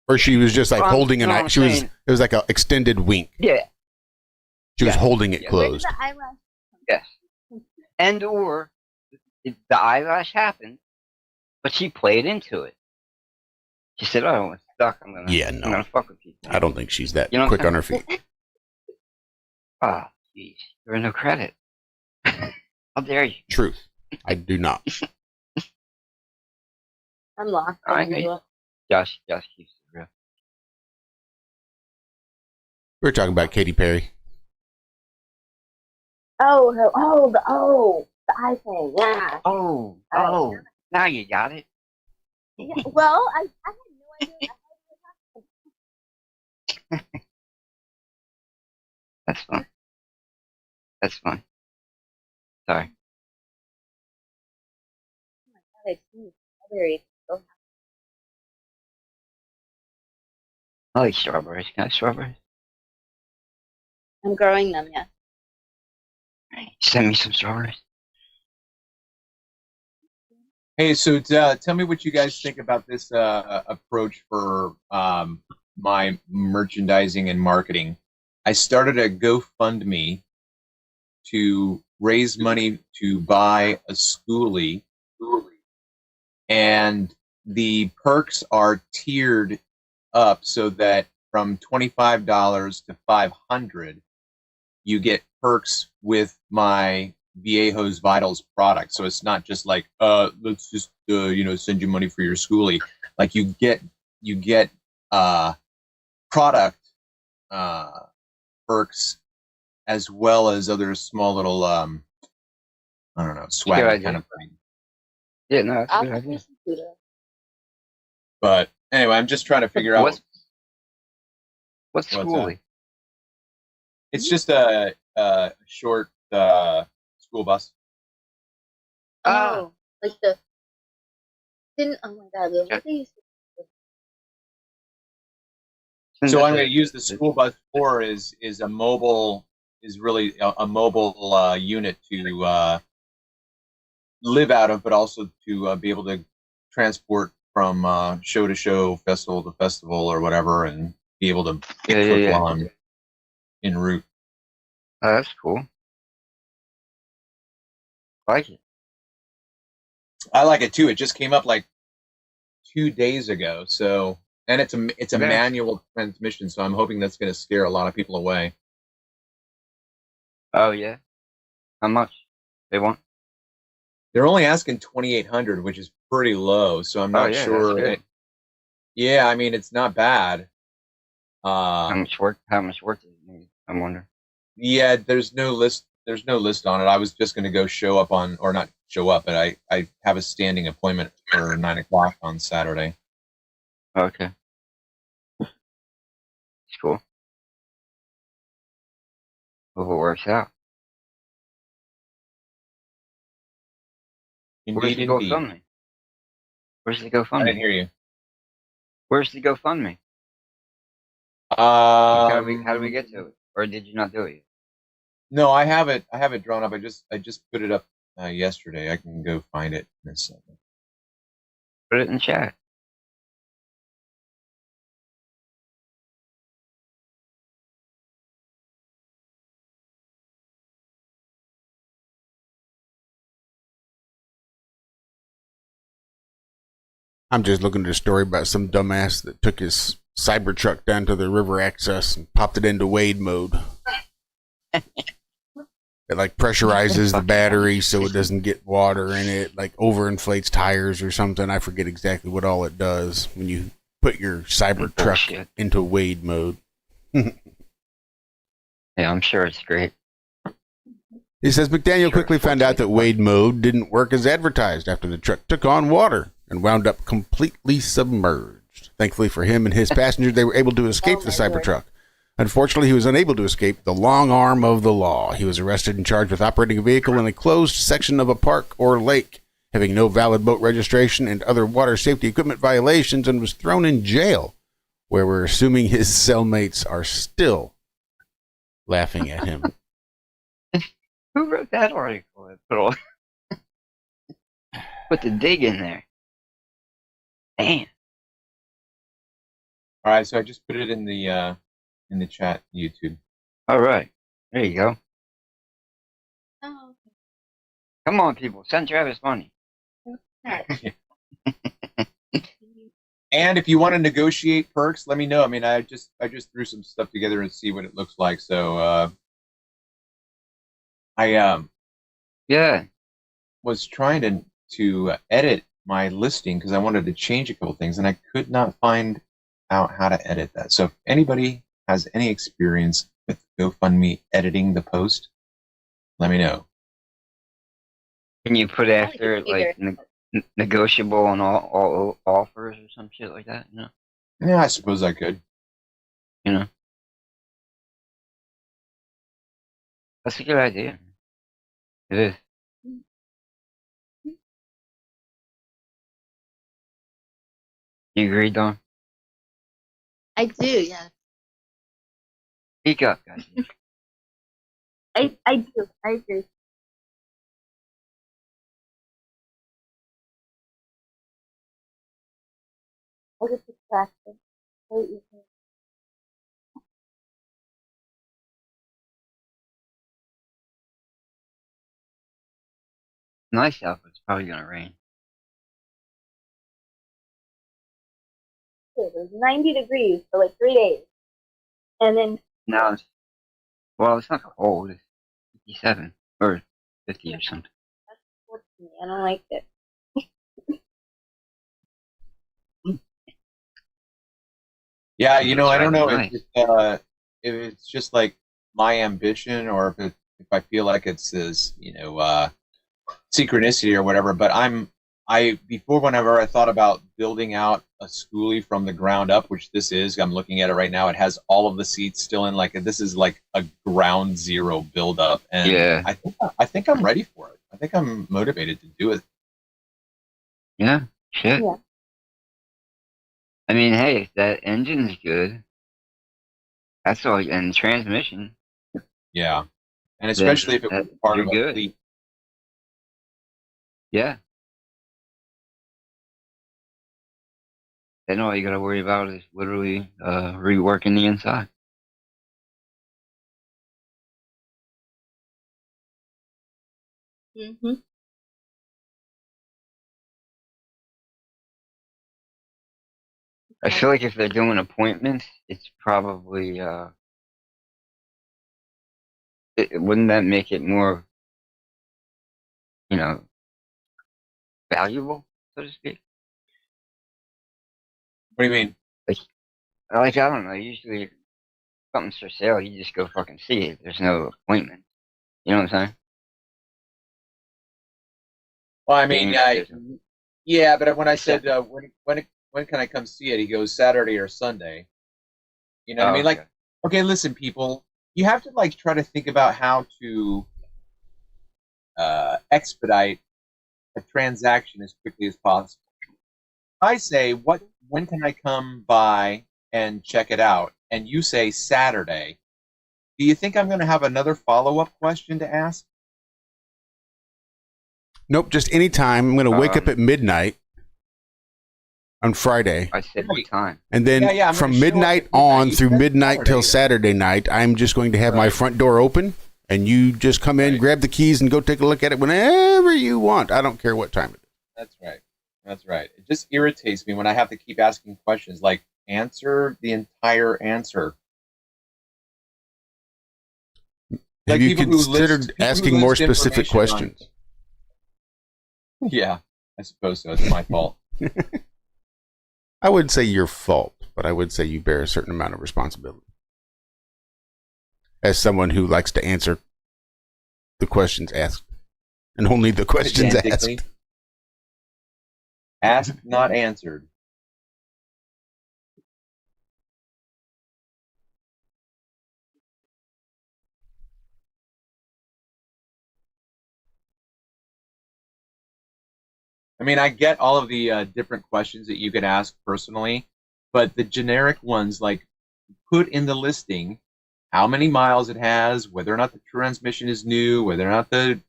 Or she was just like Well, holding an no, eye. I'm She was. saying- It was like an extended wink. Yeah. She was Yeah. holding it Yeah. Where's closed. the eyelash? Yes. And or the eyelash happened, but she played into it. She said, "Oh, it's stuck. I'm gonna No. fuck with people." I don't think she's that You know what quick I'm on her feet. Ah, jeez, you're no credit. How dare you? Truth. I do not. I'm lost. I know. Josh keeps it real. We were talking about Katy Perry. The eye thing, yeah. Oh, now you got it. Yeah, well, I had no idea. That's fine. That's fine. Sorry. Oh my god, I see strawberries. So I like strawberries. Can I have strawberries? I'm growing them, yeah. Send me some strawberries. Hey, so tell me what you guys think about this approach for my merchandising and marketing. I started a GoFundMe to raise money to buy a schoolie, and the perks are tiered up so that from $25 to $500, you get perks with my Viejos Vitals product. So it's not just like, let's just send you money for your schoolie. Like you get product perks as well as other small little I don't know, swag kind of thing. Yeah, no, that's a good idea. But anyway, I'm just trying to figure out what's schoolie. It's just a short school bus. Oh, like the didn't. Oh my God, what they used to. So I'm going to use the school bus for is a mobile really a mobile unit to live out of, but also to be able to transport from show to show, festival to festival, or whatever, and be able to click on en route. Oh, that's cool. I like it. I like it too. It just came up like 2 days ago. So, and it's a manual transmission. So I'm hoping that's going to scare a lot of people away. Oh yeah. How much they want? They're only asking $2,800, which is pretty low. So I'm not sure. Yeah, I mean it's not bad. How much work does it need? I wonder. Yeah, there's no list on it. I was just going to go show up on, or not show up, but I have a standing appointment for 9 o'clock on Saturday. Okay. It's cool. Hope it works out. Where's the GoFundMe? Where's the GoFundMe? I didn't hear you. Where's the GoFundMe? How do we get to it? Or did you not do it yet? No, I have it drawn up. I just put it up yesterday. I can go find it in a second. Put it in chat. I'm just looking at a story about some dumbass that took his Cybertruck down to the river access and popped it into Wade mode. It like pressurizes the battery so it doesn't get water in it, like overinflates tires or something. I forget exactly what all it does when you put your Cybertruck into Wade mode. Yeah, I'm sure it's great. He says McDaniel quickly found out that Wade mode didn't work as advertised after the truck took on water and wound up completely submerged. Thankfully for him and his passengers, they were able to escape the Cybertruck. Unfortunately, he was unable to escape the long arm of the law. He was arrested and charged with operating a vehicle in a closed section of a park or lake, having no valid boat registration and other water safety equipment violations, and was thrown in jail, where we're assuming his cellmates are still laughing at him. Who wrote that article? Put the dig in there. Damn. All right, so I just put it in the chat, YouTube. All right, there you go. Oh, okay. Come on, people, send Travis money. And if you want to negotiate perks, let me know. I mean, I just threw some stuff together and see what it looks like. So I was trying to edit my listing because I wanted to change a couple things, and I could not find out how to edit that. So if anybody has any experience with GoFundMe editing the post, let me know. Can you put after like negotiable on all offers or some shit like that? You know? Yeah, I suppose I could. You know, that's a good idea. It is. You agree, Don? I do, yeah. Speak up, guys. I do. I agree. I get distracted. So easy. Nice out, but it's probably gonna rain. It was 90 degrees for like 3 days. And then No, it's not cold. It's 57 or 50 or something. that's me. I don't like it. Yeah, you know, I don't know Nice. if it's just like my ambition or if I feel like it's this, synchronicity or whatever. But before, whenever I thought about building out a schoolie from the ground up, which this is, I'm looking at it right now. It has all of the seats still in. Like this is like a ground zero build up, and Yeah. I think I'm ready for it. I think I'm motivated to do it. Yeah, shit. Yeah. I mean, hey, if that engine's good, that's all, and transmission. Yeah, and especially if it was part of a good. fleet. Yeah. Then all you gotta worry about is literally reworking the inside. Mm-hmm. I feel like if they're doing appointments, it's probably wouldn't that make it more, valuable, so to speak? What do you mean? Like I don't know. Usually, if something's for sale, you just go fucking see it. There's no appointment. You know what I'm saying? Well, I mean, yeah, but when I said when can I come see it, he goes Saturday or Sunday. You know what I mean? Like, okay, listen, people, you have to like try to think about how to expedite a transaction as quickly as possible. I say, when can I come by and check it out? And you say Saturday. Do you think I'm going to have another follow-up question to ask? Nope, just any time. I'm going to wake up at midnight on Friday. I said what time? And then from midnight on through midnight till Saturday night, I'm just going to have my front door open, and you just come in, grab the keys, and go take a look at it whenever you want. I don't care what time it is. That's right. That's right. It just irritates me when I have to keep asking questions. Like, answer the entire answer. Have you considered asking more specific questions? Yeah, I suppose so. It's my fault. I wouldn't say your fault, but I would say you bear a certain amount of responsibility. As someone who likes to answer the questions asked, and only the questions asked. Asked, not answered. I mean, I get all of the different questions that you could ask personally, but the generic ones, like put in the listing how many miles it has, whether or not the transmission is new, whether or not the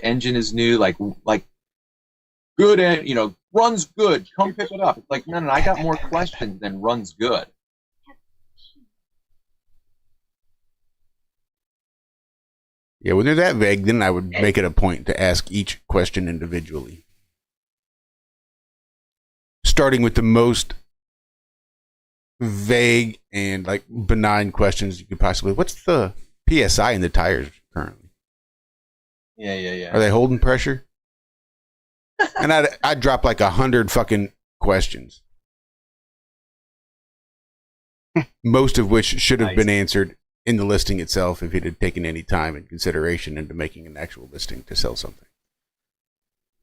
engine is new, like good and runs good. Come pick it up. It's like no, I got more questions than runs good. Yeah, when they're that vague, then I would make it a point to ask each question individually. Starting with the most vague and like benign questions you could possibly. What's the PSI in the tires currently? Yeah. Are they holding pressure? And I'd drop like 100 fucking questions. Most of which should have been answered in the listing itself if it had taken any time and consideration into making an actual listing to sell something.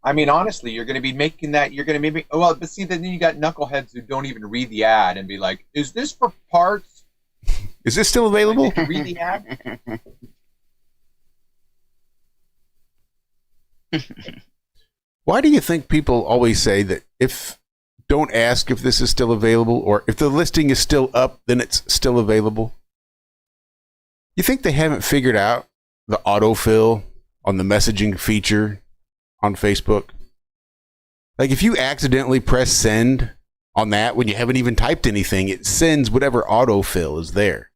I mean, honestly, you're going to be making that. You're going to maybe. Well, but see, then you got knuckleheads who don't even read the ad and be like, "Is this for parts? Is this still available?" Read the ad. Why do you think people always say that don't ask if this is still available, or if the listing is still up, then it's still available? You think they haven't figured out the autofill on the messaging feature on Facebook? Like if you accidentally press send on that, when you haven't even typed anything, it sends whatever autofill is there.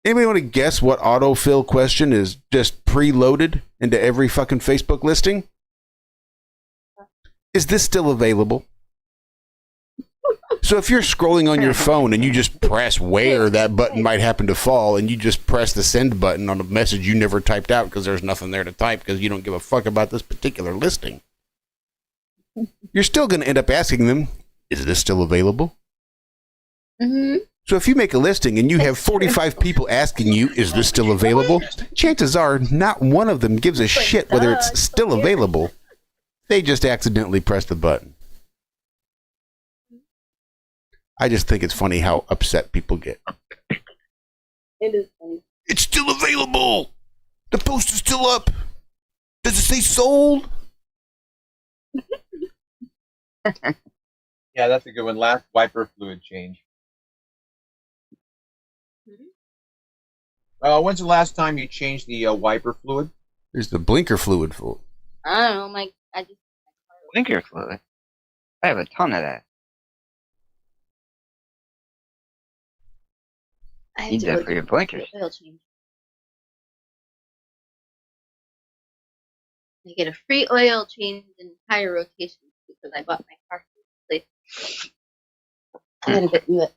Anybody want to guess what autofill question is just preloaded into every fucking Facebook listing? Is this still available? So if you're scrolling on your phone and you just press where that button might happen to fall, and you just press the send button on a message you never typed out because there's nothing there to type because you don't give a fuck about this particular listing, you're still going to end up asking them, is this still available? Mm-hmm. So if you make a listing and you have 45 people asking you, is this still available? Chances are not one of them gives a shit whether it's still available. They just accidentally pressed the button. I just think it's funny how upset people get. It is funny. It's still available. The post is still up. Does it say sold? Yeah, that's a good one. Last wiper fluid change. When's the last time you changed the wiper fluid? There's the blinker fluid full. I don't know, I just Blinker fluid. I have a ton of that. I Need that for your blinkers. Oil change. I get a free oil change and tire rotation because I bought my car from I gotta get you it.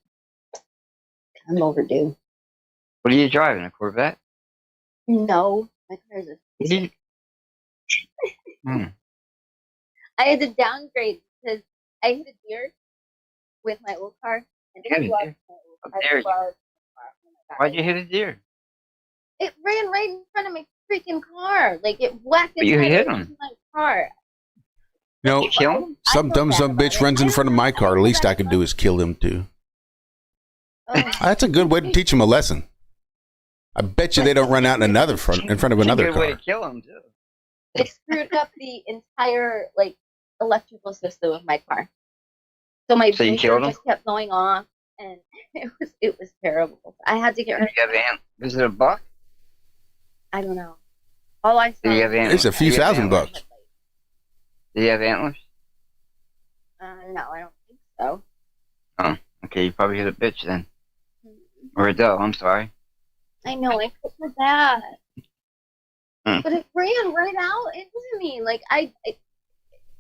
I'm overdue. What are you driving? A Corvette? No, my car is a. I had to downgrade because I hit a deer with my old car. And You hit a deer? How dare you? Why'd you hit a deer? It ran right in front of my freaking car. Like, it whacked But you its head hit into him. my car. No, some dumb bitch runs in front of my car. The least I can do is kill him too. That's a good way to teach him a lesson. I bet you they don't run out in front of another It's a good way car. to kill him too. It screwed up the entire, like, electrical system of my car. So my So you blinker killed him? just kept going off, and it was terrible. I had to get rid of it. Is it a buck? I don't know. All I saw. Do you have antlers? It's a few Do you have $1,000 antlers? Do you have antlers? No, I don't think so. Oh, okay. You probably hit a bitch then. Or a doe, I'm sorry. I know, I feel so bad. Hmm. But it ran right out into me. Like,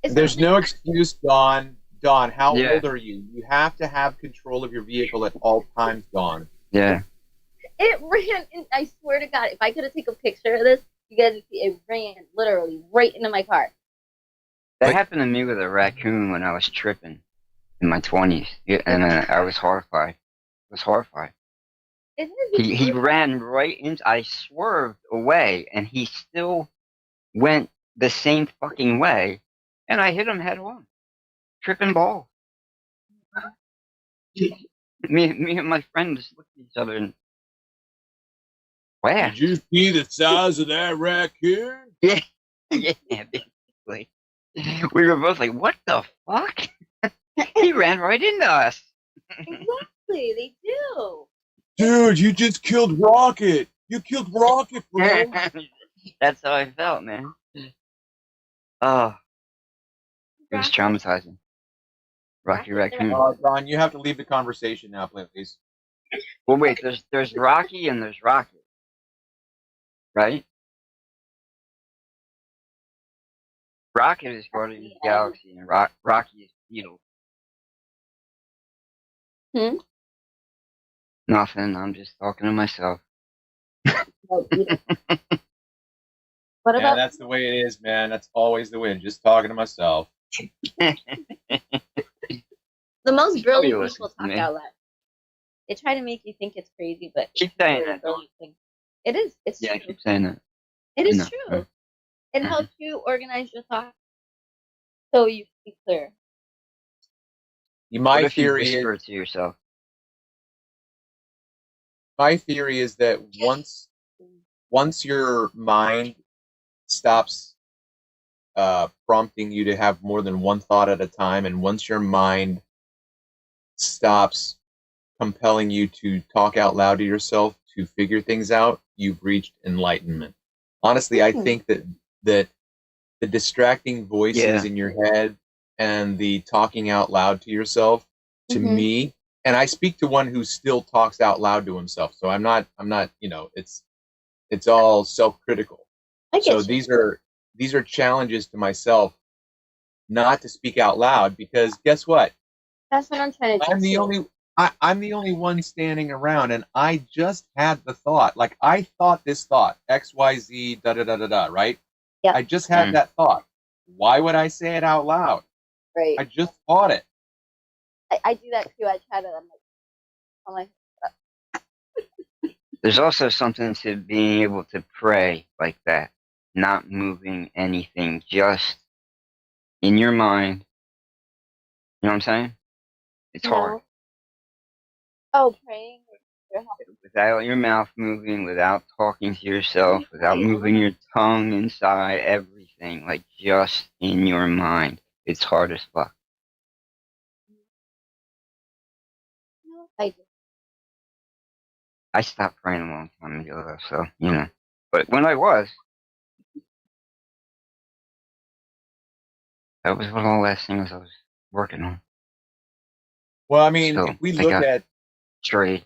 There's no excuse, Dawn. Dawn, how Yeah. old are you? You have to have control of your vehicle at all times, Dawn. Yeah. It ran, and I swear to God, if I could have taken a picture of this, you guys would see it ran literally right into my car. That happened to me with a raccoon when I was tripping in my 20s. Yeah, and I was horrified. I was horrified. Isn't it He ran right into. I swerved away, and he still went the same fucking way, and I hit him head on, tripping ball. Me and my friend just looked at each other and wow. Did you see the size of that raccoon? Yeah, yeah, basically. We were both like, "What the fuck?" He ran right into us. Exactly, they do. Dude, you just killed Rocket. You killed Rocket, bro. That's how I felt, man. Oh, it was traumatizing. Rocky Raccoon. Ron, you have to leave the conversation now, please. Well, wait. There's Rocky and there's Rocket, right? Rocket is Guardian of the Galaxy, and Rocky is Beetle. Nothing. I'm just talking to myself. What Yeah, about that's the way it is, man. That's always the way. Just talking to myself. the most brilliant Nobody people listens to talk me. out loud? They try to make you think it's crazy, but Keep it's saying really that. brilliant thing. It is. It's Yeah, I true. keep saying that. It is No. true. It helps you organize your thoughts so you can be clear. My What if you theory is whisper to yourself? my theory is that once your mind stops prompting you to have more than one thought at a time, and once your mind stops compelling you to talk out loud to yourself to figure things out, you've reached enlightenment. Honestly, I think that the distracting voices in your head and the talking out loud to yourself, to Mhm. me, and I speak to one who still talks out loud to himself. So I'm not, it's all self-critical. I get So you. these are challenges to myself not to speak out loud, because guess what? That's what I'm trying to do I'm the too. I'm the only one standing around, and I just had the thought. Like, I thought this thought, XYZ, da da da da da, right? Yeah. I just had that thought. Why would I say it out loud? Right. I just thought it. I do that too. I try to. I'm like, There's also something to being able to pray like that, not moving anything, just in your mind. You know what I'm saying? It's hard. oh, praying. Without your mouth moving, without talking to yourself, without moving your tongue inside, everything, like just in your mind. It's hard as fuck. I do. I stopped praying a long time ago, though, so, you know. But when I was, that was one of the last things I was working on. Well, I mean, So, if we I look got at straight.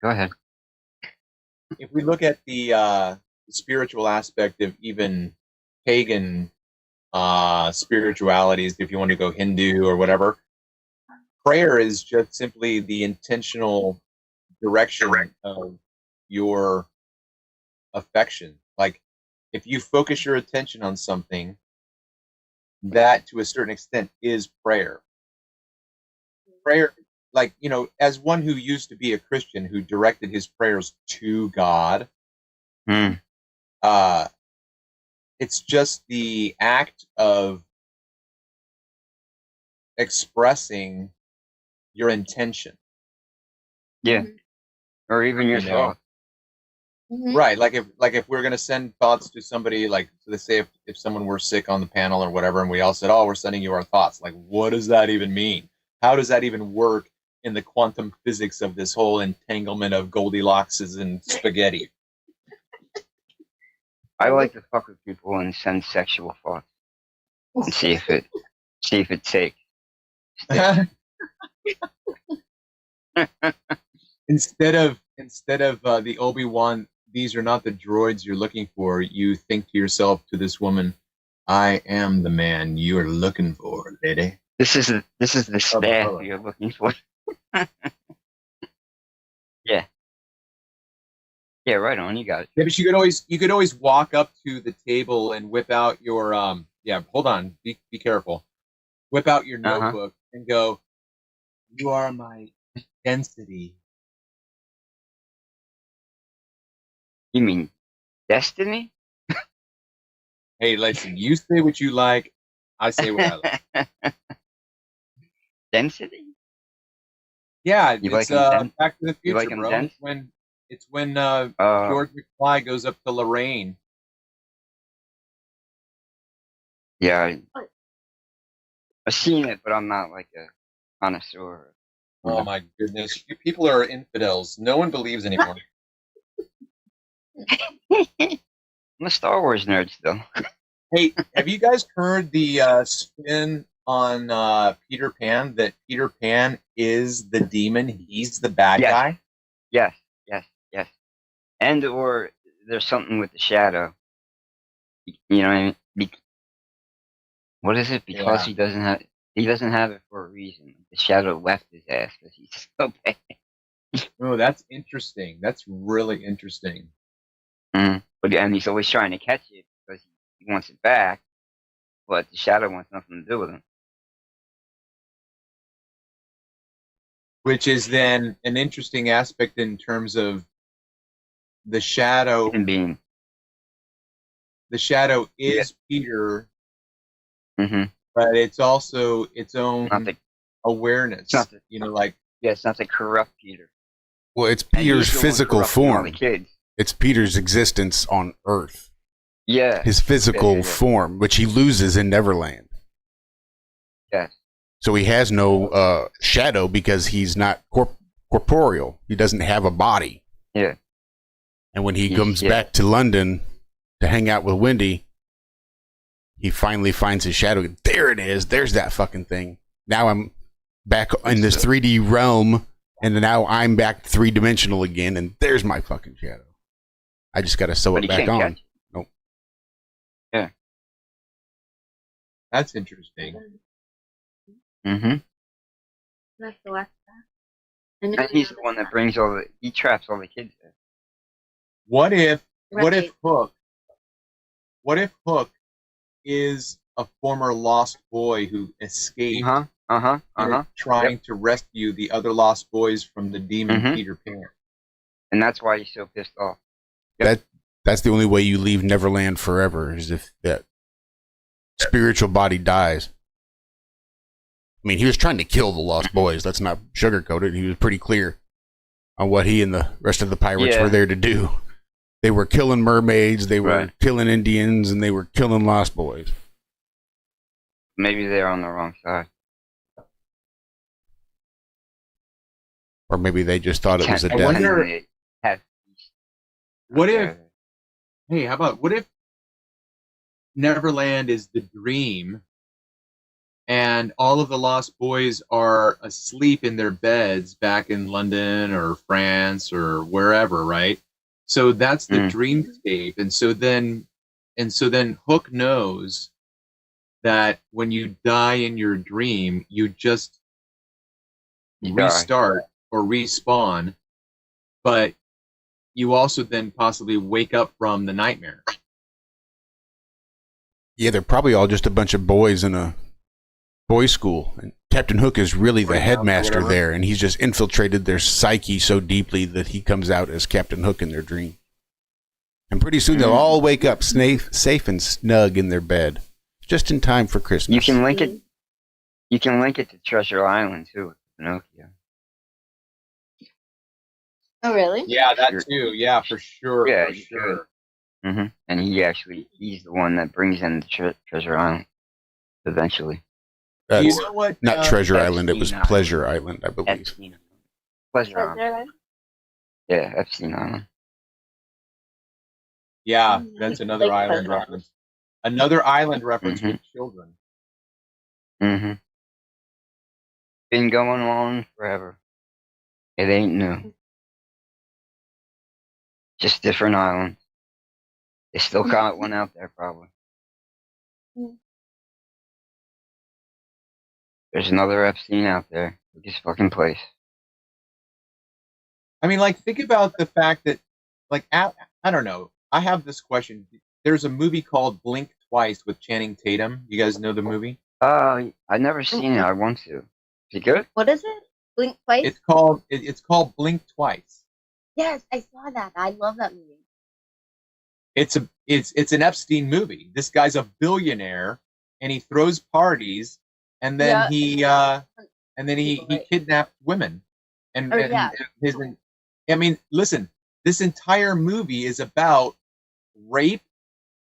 Go ahead. if we look at the spiritual aspect of even pagan spiritualities, if you want to go Hindu or whatever, prayer is just simply the intentional direction of your affection. Like, if you focus your attention on something, that to a certain extent is prayer. Prayer, like, as one who used to be a Christian who directed his prayers to God, it's just the act of expressing your intention. Yeah. Or even your You know? thought. Right, like if we're gonna send thoughts to somebody, like, so let's say if someone were sick on the panel or whatever, and we all said, "Oh, we're sending you our thoughts," like, what does that even mean? How does that even work in the quantum physics of this whole entanglement of Goldilockses and spaghetti? I like to fuck with people and send sexual thoughts and see if it takes. Instead of the Obi-Wan, these are not the droids you're looking for, you think to yourself, to this woman, I am the man you are looking for, lady. This is the staff you're looking for. Yeah. Yeah, right on. You got it. Yeah, but you could always walk up to the table and whip out your hold on, be careful. Whip out your notebook and go, you are my density. You mean destiny? Hey, listen, you say what you like, I say what I like. Density? Yeah, You it's like Back to the you Future, like 'em bro. dense? It's when George McFly goes up to Lorraine. Yeah, I've seen it, but I'm not like a connoisseur. Oh my goodness, you people are infidels. No one believes anymore. I'm a Star Wars nerd still. Hey, have you guys heard the spin on Peter Pan, that Peter Pan is the demon? He's the bad guy? Yes. And or there's something with the shadow. You know what I mean? What is it? Because he doesn't have it for a reason. The shadow left his ass because he's so bad. Oh, that's interesting. That's really interesting. And he's always trying to catch it because he wants it back, but the shadow wants nothing to do with him. Which is then an interesting aspect in terms of the shadow. Being. The shadow is Peter, but it's also its own awareness. It's not the corrupt Peter. Well, it's Peter's physical form. It's Peter's existence on Earth. Yeah. His physical form, which he loses in Neverland. Yes. So he has no shadow because he's not corporeal. He doesn't have a body. Yeah. And when he comes back to London to hang out with Wendy, he finally finds his shadow. There it is. There's that fucking thing. Now I'm back in this 3D realm, and now I'm back 3-dimensional again, and there's my fucking shadow. I just got to sew it back on. Nope. Yeah. That's interesting. Mm-hmm. I have to watch that. And he's the one that brings he traps all the kids there. What if Hook is a former lost boy who escaped trying to rescue the other lost boys from the demon Peter Pan? And that's why he's so pissed off. That's the only way you leave Neverland forever, is if that spiritual body dies. I mean, he was trying to kill the lost boys. Let's not sugarcoat it. He was pretty clear on what he and the rest of the pirates were there to do. They were killing mermaids, they were killing Indians, and they were killing lost boys. Maybe they're on the wrong side. Or maybe they just thought it was a death. What if, hey, how about, what if Neverland is the dream and all of the lost boys are asleep in their beds back in London or France or wherever, right? So that's the dreamscape. And so then Hook knows that when you die in your dream, you just restart or respawn, but you also then possibly wake up from the nightmare. Yeah, they're probably all just a bunch of boys in a boys' school. And Captain Hook is really the headmaster there, and he's just infiltrated their psyche so deeply that he comes out as Captain Hook in their dream. And pretty soon they'll all wake up safe and snug in their bed, just in time for Christmas. You can link it. You can link it to Treasure Island too, with Pinocchio. Oh, really? Yeah, that too. Yeah, for sure. Yeah, for sure. Mm-hmm. And he's the one that brings in the Treasure Island eventually. You know what? Not Treasure Island, it was Pleasure Island, I believe. Pleasure Island. Yeah, Epstein Island. Yeah, that's another island reference. Another island reference with children. Mm-hmm. Been going on forever. It ain't new. Just different islands. They still got one out there, probably. There's another Epstein out there. Look at this fucking place. I mean, like, think about the fact that, like, I don't know. I have this question. There's a movie called Blink Twice with Channing Tatum. You guys know the movie? I've never seen it. I want to. Is it good? What is it? Blink Twice? It's called Blink Twice. Yes, I saw that. I love that movie. It's an Epstein movie. This guy's a billionaire, and he throws parties, and then he kidnapped women, and I mean, listen, this entire movie is about rape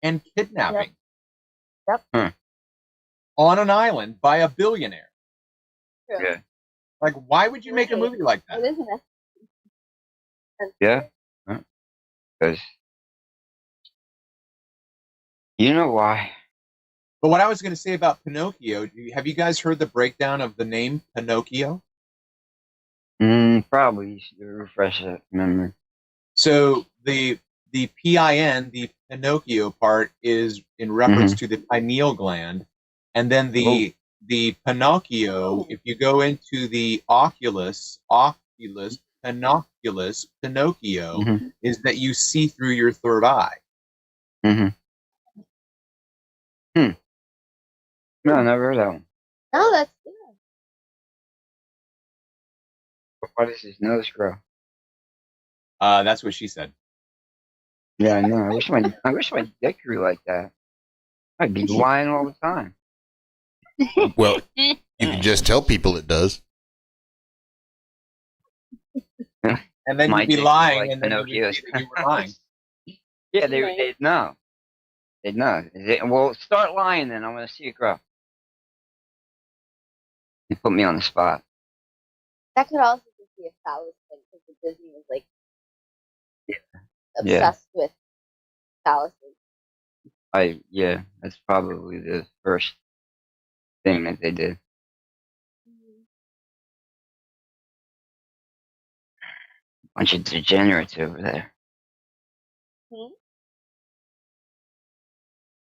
and kidnapping on an island by a billionaire. Yeah. Like, why would you make a movie like that? Yeah. Because you know why. But what I was going to say about Pinocchio, have you guys heard the breakdown of the name Pinocchio? Probably. You should refresh that memory. So the PIN, the Pinocchio part, is in reference to the pineal gland, and then the Pinocchio, if you go into the oculus, Pinocchio, is that you see through your third eye. No, I never heard that one. Oh, that's good. Why does his nose grow? That's what she said. Yeah, I know. I wish my dick grew like that. I'd be lying all the time. Well, you can just tell people it does. And then you'd be lying, like and then you were lying. Yeah, they'd know. They'd know. Well, start lying then. I want to see it grow. You put me on the spot. That could also just be a phallus thing because Disney is like obsessed with phalluses. Yeah, that's probably the first thing that they did. Bunch of degenerates over there.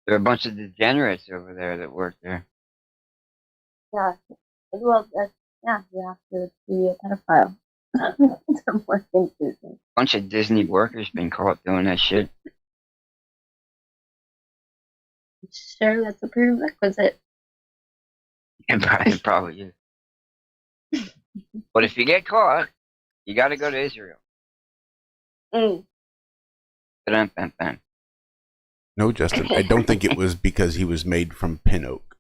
There are a bunch of degenerates over there that work there. Yeah. Well, yeah, you have to be a pedophile to work in Disney. Bunch of Disney workers been caught doing that shit. Sure, that's a prerequisite. It probably is. But if you get caught, you got to go to Israel. Ba-dum-bum-bum. No, Justin, I don't think it was because he was made from pin oak.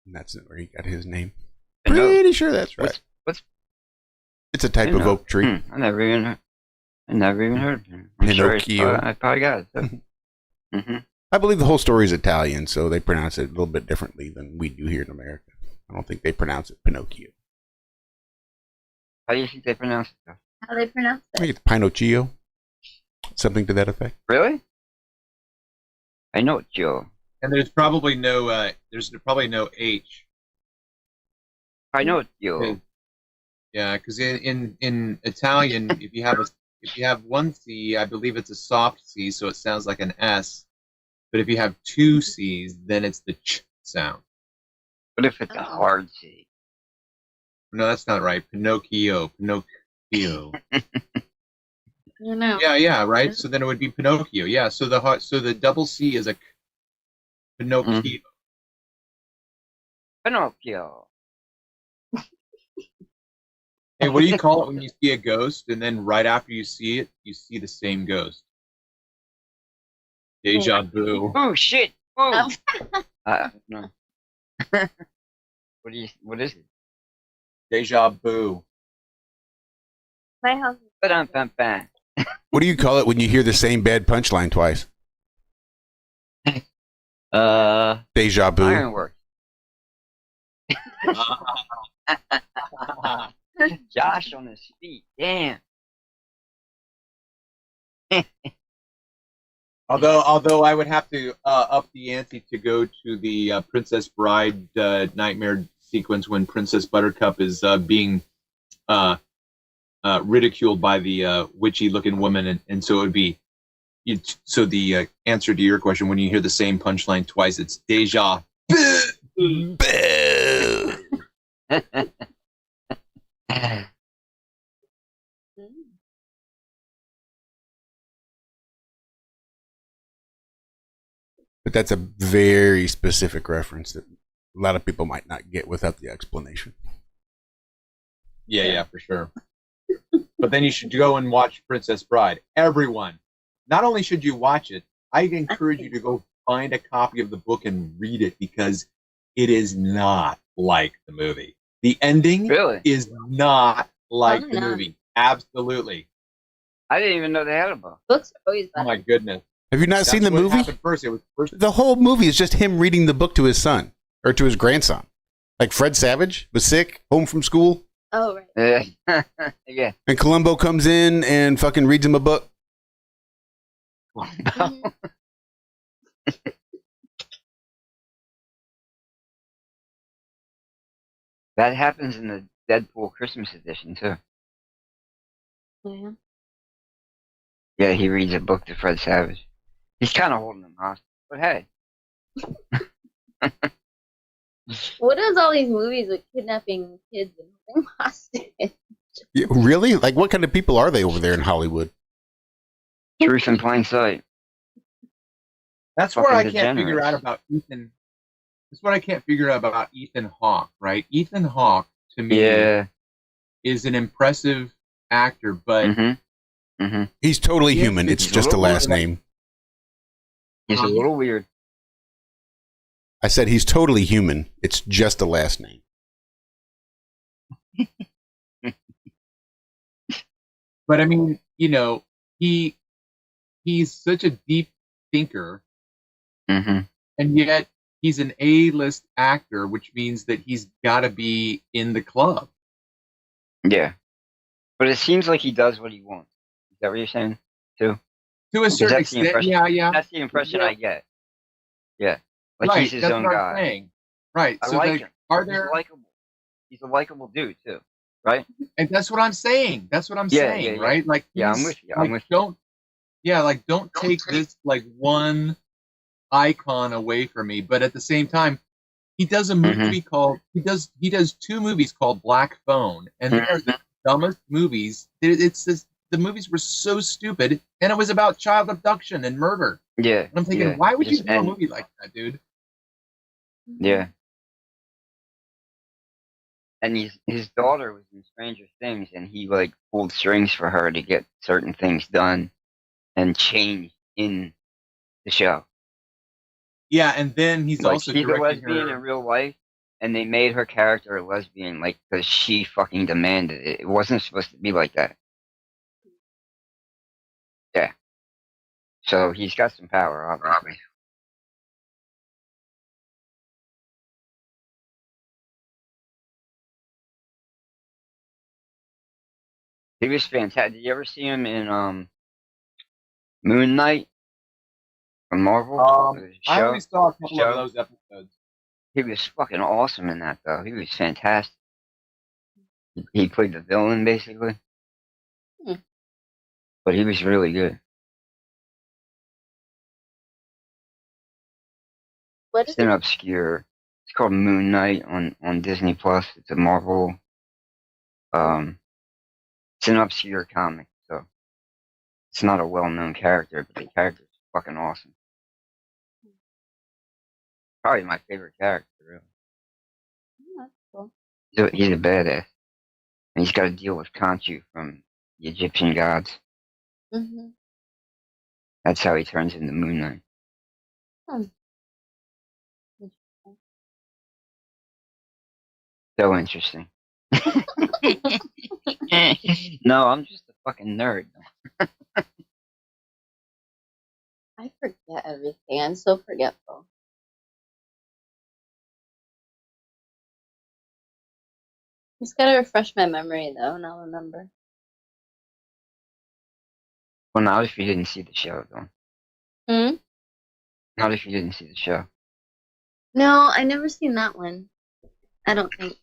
And that's where he got his name. Pretty sure that's right. It's a type of oak tree. I never even heard of him. Pinocchio. I probably got it. So. I believe the whole story is Italian, so they pronounce it a little bit differently than we do here in America. I don't think they pronounce it Pinocchio. How do you think they pronounce it, though? How they pronounce I think it's Pinocchio. Something to that effect. Really? I know Joe. And there's probably no H. I know Joe. Yeah, because in Italian, if you have one C, I believe it's a soft C, so it sounds like an S. But if you have two C's, then it's the ch sound. What if it's a hard C? No, that's not right. Pinocchio. No. Yeah, right. So then it would be Pinocchio. Yeah. So the double C is a Pinocchio. Pinocchio. Hey, what do you call it when you see a ghost, and then right after you see it, you see the same ghost? Deja vu. Oh shit! Oh. No. What is it? Deja vu. My house. Ba-dum-bum-bum. What do you call it when you hear the same bad punchline twice? Deja vu. IRONWORX. Josh on his feet. Damn. Although I would have to up the ante to go to the Princess Bride nightmare sequence when Princess Buttercup is being ridiculed by the witchy-looking woman, and so it would be. So the answer to your question, when you hear the same punchline twice, it's deja vu. But that's a very specific reference that a lot of people might not get without the explanation. Yeah, for sure. But then you should go and watch Princess Bride. Everyone. Not only should you watch it, I encourage you to go find a copy of the book and read it, because it is not like the movie. The ending is not like the movie. Absolutely. I didn't even know they had a book. Books are always better. Oh my goodness. Have you not seen the movie? First. It was first. The whole movie is just him reading the book to his son or to his grandson. Like Fred Savage was sick, home from school. Oh, right. Yeah. And Columbo comes in and fucking reads him a book. That happens in the Deadpool Christmas edition, too. Yeah. Yeah, he reads a book to Fred Savage. He's kind of holding him hostage, but hey. What is all these movies with kidnapping kids and holding them hostage? Yeah, really? Like, what kind of people are they over there in Hollywood? Truth in plain sight. That's where I can't figure out about Ethan. That's what I can't figure out about Ethan Hawke, right? Ethan Hawke, to me, is an impressive actor, but he's totally human. It's just a last name. He's a little weird. I said he's totally human. It's just a last name. But I mean, you know, he's such a deep thinker, and yet he's an A-list actor, which means that he's got to be in the club. Yeah, but it seems like he does what he wants. Is that what you're saying, too? To a certain extent, yeah. That's the impression I get. Yeah, like right, he's his that's own what guy. I'm saying. Right. I So like him. are He's there? likable. He's a likable dude too, right? And that's what I'm saying. That's what I'm saying. Yeah. Right. Like Yeah, I'm he's with you. like I'm with you. don't take this like one icon away from me. But at the same time, he does a movie called he does 2 movies called Black Phone, and they're the dumbest movies. It's just, the movies were so stupid, and it was about child abduction and murder. Yeah. And I'm thinking, why would you do a movie like that, dude? Yeah. And his daughter was in Stranger Things, and he like pulled strings for her to get certain things done and changed in the show. Yeah, and then he's like, also she's a directing lesbian her. in real life, and they made her character a lesbian, like because she fucking demanded it. It wasn't supposed to be like that. Yeah. So he's got some power, obviously. He was fantastic. Did you ever see him in Moon Knight from Marvel? I only saw a couple of those episodes. He was fucking awesome in that, though. He was fantastic. He played the villain, basically. But he was really good. What It's an obscure. It's called Moon Knight on Disney Plus. It's a Marvel. It's an obscure comic, so it's not a well-known character, but the character's fucking awesome. Probably my favorite character, really. That's cool. He's a badass. And he's got to deal with Khonshu from the Egyptian gods. Mm-hmm. That's how he turns into Moon Knight. So interesting. No, I'm just a fucking nerd. I forget everything. I'm so forgetful. Just gotta refresh my memory though, and I'll remember. Well, not if you didn't see the show, though. Not if you didn't see the show. No, I never seen that one. I don't think.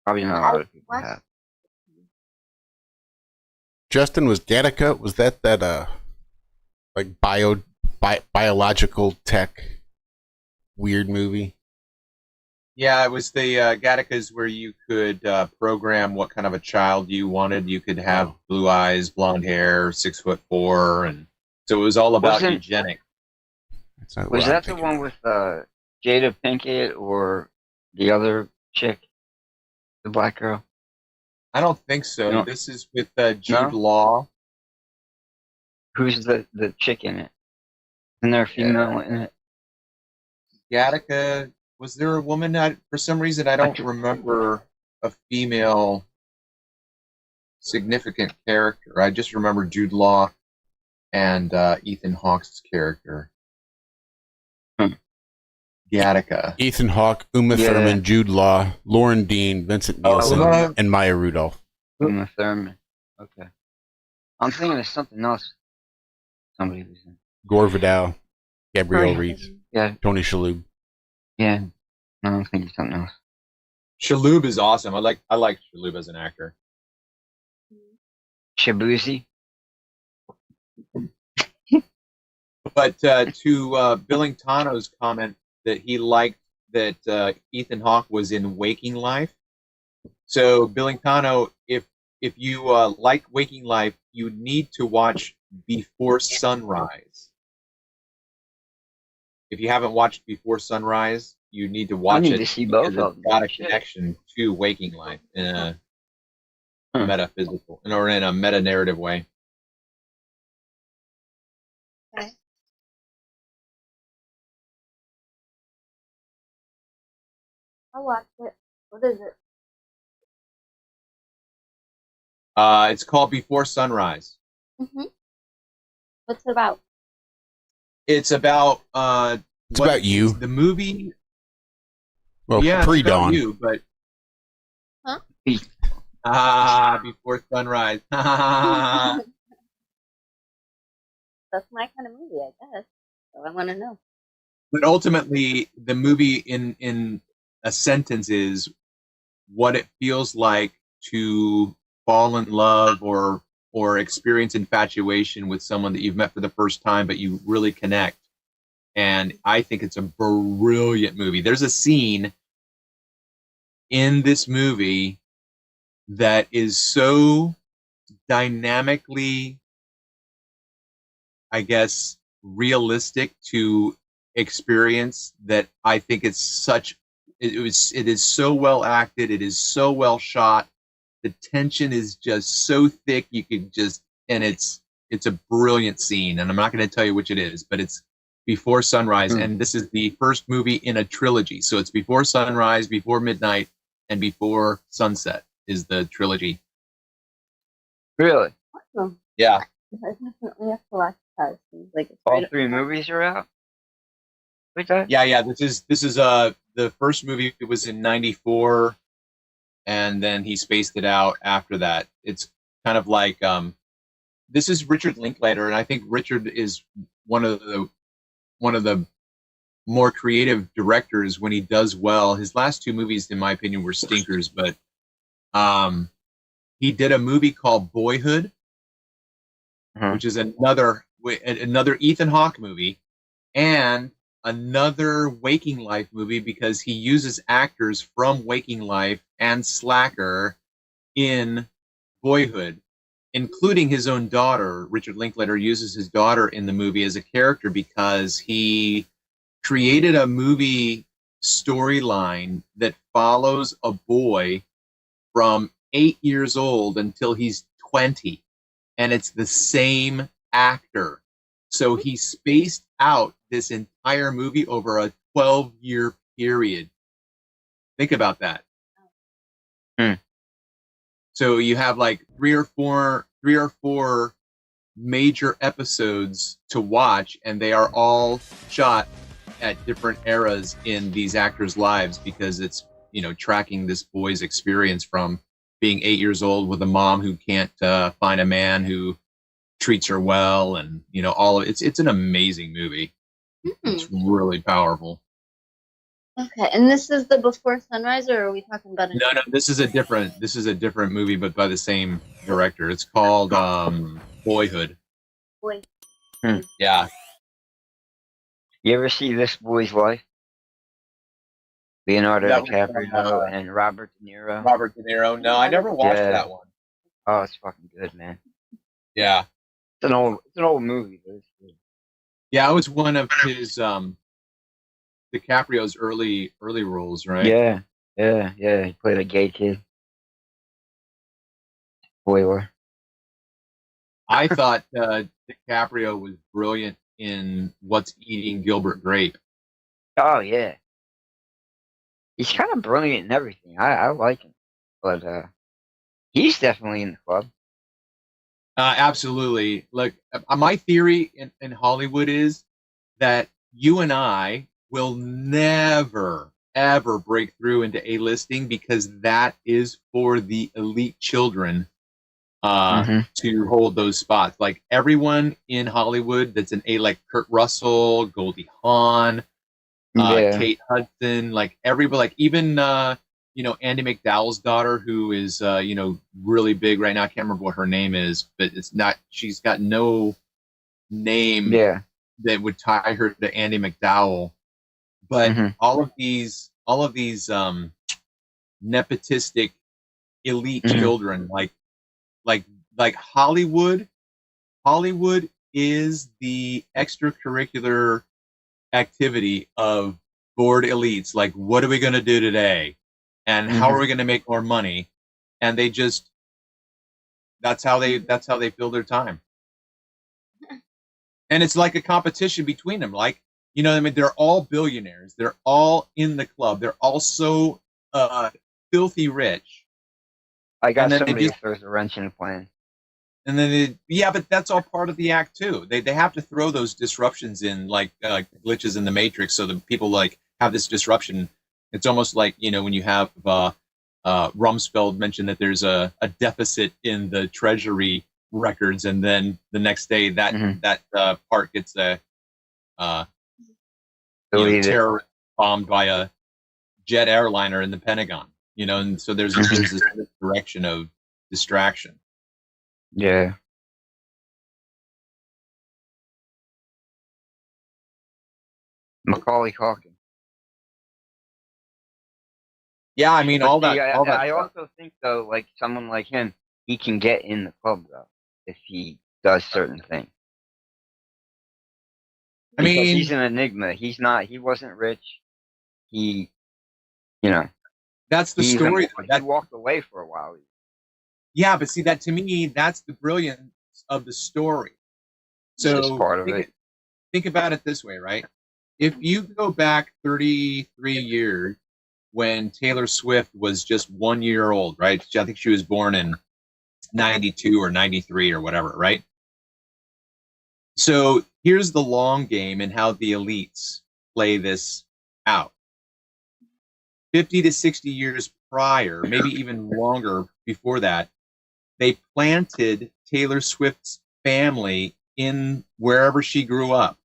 Probably not a lot of people have. Justin, was Gattaca, was that like biological tech weird movie? Yeah, it was the Gattacas where you could program what kind of a child you wanted. You could have blue eyes, blonde hair, 6'4", and so it was all about eugenics. Was that the one with Jada Pinkett or the other chick, the black girl? I don't think so. No. This is with Jude Law. Who's the chick in it? Isn't there a female in it? Gattaca. Was there a woman? For some reason, I don't remember a female significant character. I just remember Jude Law and Ethan Hawke's character. Gattaca. Ethan Hawke, Uma Thurman, Jude Law, Lauren Dean, Vincent Nielsen, and Maya Rudolph. Uma Thurman. Okay. I'm thinking of something else. Somebody was in. Gore Vidal, Gabrielle Reese, Tony Shalhoub. Yeah, no, I'm thinking of something else. Shalhoub is awesome. I like Shalhoub as an actor. Shabuzi. But to Billingtano's comment that he liked that Ethan Hawke was in Waking Life. So Billingtano, if you like Waking Life, you need to watch Before Sunrise. If you haven't watched Before Sunrise, you need to watch it. To see both of them. It's got a connection to Waking Life in a metaphysical or in a meta narrative way. Okay. I'll watch it. What is it? It's called Before Sunrise. Mm-hmm. What's it about? It's about it's about you. The movie. Well, yeah, pre-dawn. You, but Before Sunrise. That's my kind of movie, I guess. So I want to know. But ultimately, the movie in a sentence is what it feels like to fall in love or experience infatuation with someone that you've met for the first time, but you really connect. And I think it's a brilliant movie. There's a scene in this movie that is so dynamically, I guess, realistic to experience that I think it's such. It is so well acted. It is so well shot. The tension is just so thick. You could just, and it's a brilliant scene. And I'm not going to tell you which it is, but it's Before Sunrise. And this is the first movie in a trilogy. So it's Before Sunrise, Before Midnight, and Before Sunset is the trilogy. Really? Awesome. Yeah. I definitely have to watch that. Seems like it's All right three movies are out? Like that? Yeah. This is the first movie was in '94, and then he spaced it out after that. It's kind of like this is Richard Linklater, and I think Richard is one of the more creative directors when he does well. His last two movies, in my opinion, were stinkers, but he did a movie called Boyhood, which is another Ethan Hawke movie, and another Waking Life movie, because he uses actors from Waking Life and Slacker in Boyhood, including his own daughter. Richard Linklater uses his daughter in the movie as a character because he created a movie storyline that follows a boy from 8 years old until he's 20, and it's the same actor. So he spaced out this entire movie over a 12-year period. Think about that. So you have like three or four major episodes to watch, and they are all shot at different eras in these actors' lives, because it's, tracking this boy's experience from being 8 years old with a mom who can't find a man who treats her well, and all of it's an amazing movie. It's really powerful. Okay, and this is the Before Sunrise, or are we talking about a No, this is a different movie, but by the same director. It's called Boyhood. boy? Yeah. You ever see This Boy's Life? Leonardo That was, DiCaprio and Robert De Niro. Robert De Niro. No, I never watched that one. Oh, it's fucking good, man. Yeah. It's an old movie, but it's good. Yeah, it was one of his DiCaprio's early roles, right? Yeah. He played a gay kid. Spoiler. I thought DiCaprio was brilliant in What's Eating Gilbert Grape. Oh yeah. He's kind of brilliant in everything. I like him, but he's definitely in the club. Absolutely. Look, my theory in Hollywood is that you and I will never, ever break through into A-listing, because that is for the elite children to hold those spots. Like everyone in Hollywood that's an A, like Kurt Russell, Goldie Hawn, Kate Hudson, like everybody, like even Andy McDowell's daughter, who is really big right now. I can't remember what her name is, but she's got no name that would tie her to Andy McDowell. But all of these nepotistic elite children, like Hollywood is the extracurricular activity of bored elites. Like, what are we going to do today? And how are we going to make more money? And they just, that's how they fill their time. And it's like a competition between them. Like, they're all billionaires. They're all in the club. They're all so filthy rich. I got somebody who throws a wrench in the plan. And then, but that's all part of the act too. They have to throw those disruptions in, like glitches in the Matrix, so that people have this disruption. It's almost like when you have Rumsfeld mention that there's a deficit in the Treasury records, and then the next day that part gets terrorist bombed by a jet airliner in the Pentagon. And so there's this direction of distraction. Yeah. Macaulay Culkin. Yeah, I mean, all that. I also think, though, like someone like him, he can get in the club, though, if he does certain things. Because he's an enigma. He wasn't rich. That's the story. He walked away for a while. Yeah, but see, that to me, that's the brilliance of the story. So part of it. Think about it this way, right? If you go back 33 years when Taylor Swift was just 1 year old, right? I think she was born in 92 or 93 or whatever, right? So here's the long game and how the elites play this out. 50 to 60 years prior, maybe even longer before that, they planted Taylor Swift's family in wherever she grew up,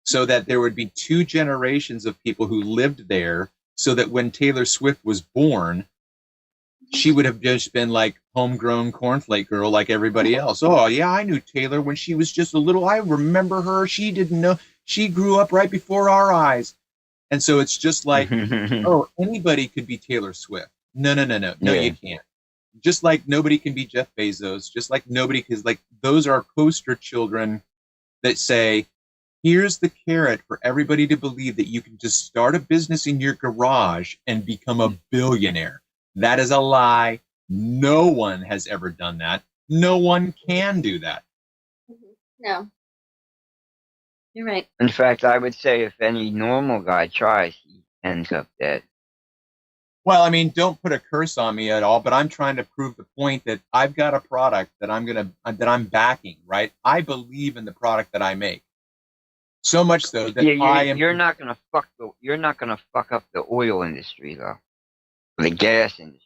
so that there would be 2 generations of people who lived there, so that when Taylor Swift was born, she would have just been like homegrown cornflake girl like everybody else. Oh, yeah, I knew Taylor when she was just a little. I remember her. She didn't know. She grew up right before our eyes. And so it's just like, oh, anybody could be Taylor Swift. No, you can't. Just like nobody can be Jeff Bezos. Just like nobody, because like those are poster children that say, here's the carrot for everybody to believe that you can just start a business in your garage and become a billionaire. That is a lie. No one has ever done that. No one can do that. No. You're right. In fact, I would say if any normal guy tries, he ends up dead. Well, I mean, don't put a curse on me at all, but I'm trying to prove the point that I've got a product that I'm backing, right? I believe in the product that I make. So much so that you're not gonna fuck up the oil industry, though. The gas industry.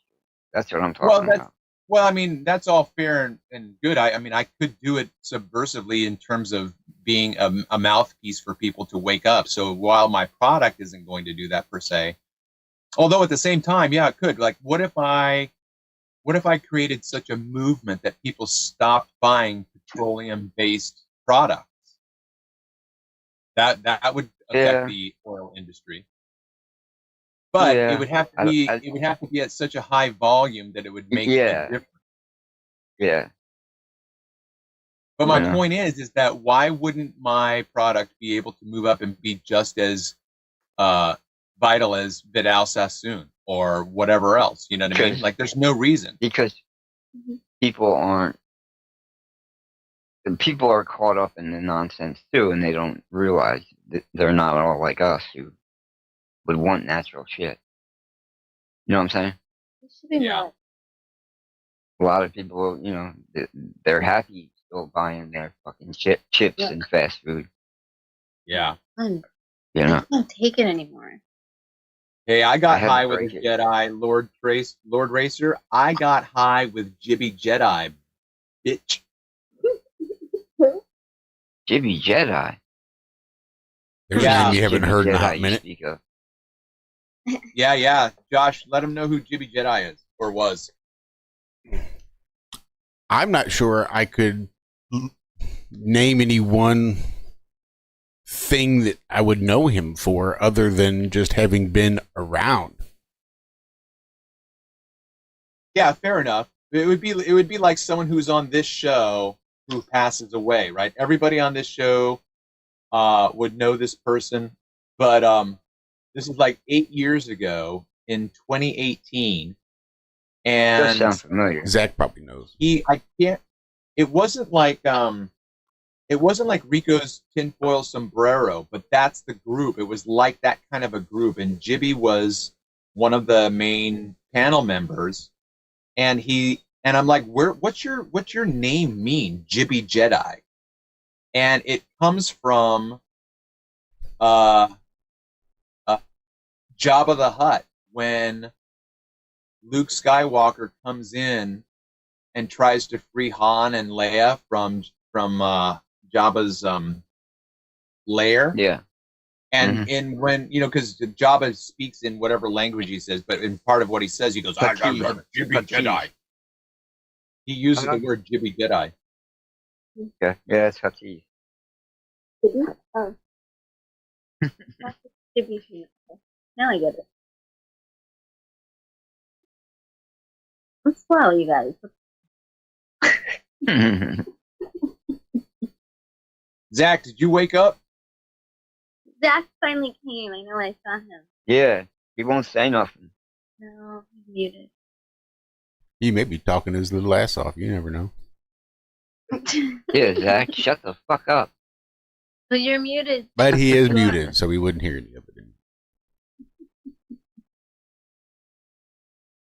That's what I'm talking about. Well, I mean, that's all fair and good. I mean, I could do it subversively in terms of being a mouthpiece for people to wake up. So while my product isn't going to do that per se, although at the same time, yeah, it could. Like, what if I created such a movement that people stopped buying petroleum-based products? That would affect the oil industry. But it would have to be at such a high volume that it would make a difference. Yeah. But my point is that why wouldn't my product be able to move up and be just as vital as Vidal Sassoon or whatever else? You know what I mean? Like, there's no reason. Because people are caught up in the nonsense too, and they don't realize that they're not all like us who would want natural shit. You know what I'm saying? It should be more. A lot of people, they're happy still buying their fucking chips and fast food. Yeah. I Yeah. can't take it anymore. Hey, I got high with the Jedi, Lord Racer. I got high with Jibby Jedi, bitch. Jibby Jedi? There's a name you haven't heard in a hot minute. Yeah. Josh, let him know who Jibby Jedi is, or was. I'm not sure I could name any one thing that I would know him for other than just having been around. Yeah, fair enough. It would be like someone who's on this show who passes away, right? Everybody on this show would know this person, but this is like 8 years ago in 2018, and that sounds familiar. Zack probably knows. It wasn't like Rico's Tinfoil Sombrero, but that's the group. It was like that kind of a group, and Jibby was one of the main panel members, and I'm like, what's your name mean, Jibby Jedi? And it comes from Jabba the Hutt, when Luke Skywalker comes in and tries to free Han and Leia from Jabba's lair. Yeah. And in when because Jabba speaks in whatever language he says, but in part of what he says, he goes, "Jibby Jedi." He uses the word Jibby Jedi. Yeah, it's Hachi. Oh. Now I get it. I'm slow, you guys. Zach, did you wake up? Zack finally came. I know I saw him. Yeah, he won't say nothing. No, he's muted. He may be talking his little ass off. You never know. Yeah, Zach, shut the fuck up. But you're muted. But he is muted, so he wouldn't hear any of it.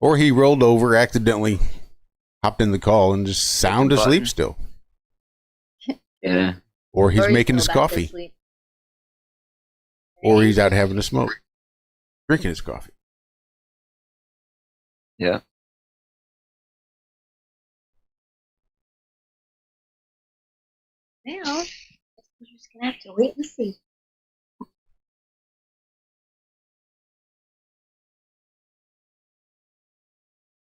Or he rolled over, accidentally hopped in the call, and just sound asleep still. Yeah. Or he's making his coffee. Or he's out having a smoke. Drinking his coffee. Yeah. Now, we're just gonna have to wait and see.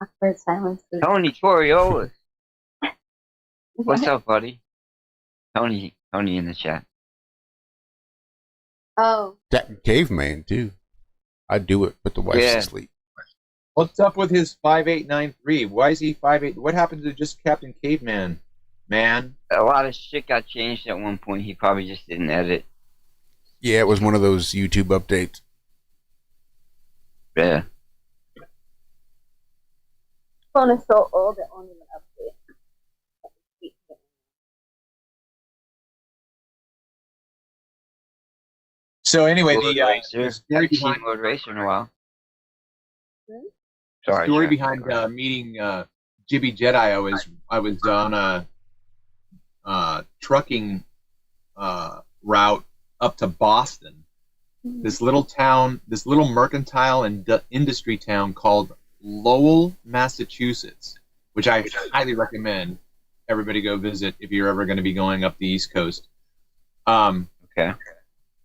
Awkward silence. Tony Toriolis. What's up, buddy? Tony in the chat. Oh. That caveman, too. I'd do it, put the wife to sleep. What's up with his 5893? Why is he 58? What happened to just Captain Caveman? Man. A lot of shit got changed at one point. He probably just didn't edit. Yeah, it was one of those YouTube updates. Yeah. Phone is so old it won't even update. So anyway, the story behind Lord Racer in a while. Sorry. Story behind meeting Jibby Jedi. I was on a trucking route up to Boston. This little town, this little mercantile and industry town called Lowell, Massachusetts, which I highly recommend everybody go visit if you're ever going to be going up the East Coast. Okay.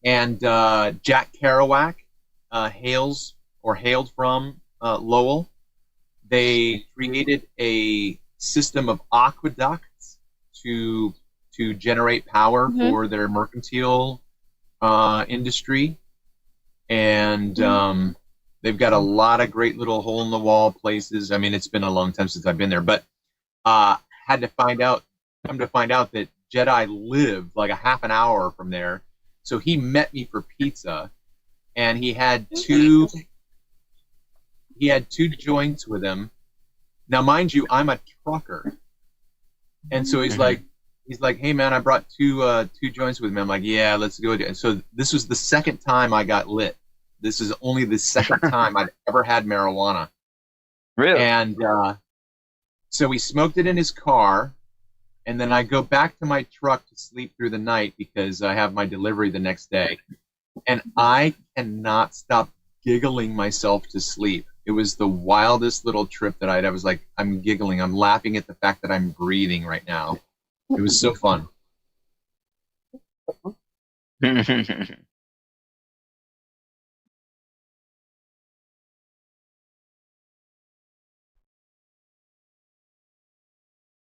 And Jack Kerouac hailed from Lowell. They created a system of aqueducts to generate power for their mercantile industry, and they've got a lot of great little hole-in-the-wall places. I mean, it's been a long time since I've been there, but come to find out that Jedi lived like a half an hour from there. So he met me for pizza, and he had two joints with him. Now, mind you, I'm a trucker, and so he's like, "Hey man, I brought two joints with me." I'm like, "Yeah, let's go." And so this was the second time I got lit. This is only the second time I'd ever had marijuana. Really? And so we smoked it in his car. And then I go back to my truck to sleep through the night because I have my delivery the next day. And I cannot stop giggling myself to sleep. It was the wildest little trip that I was like, I'm giggling. I'm laughing at the fact that I'm breathing right now. It was so fun.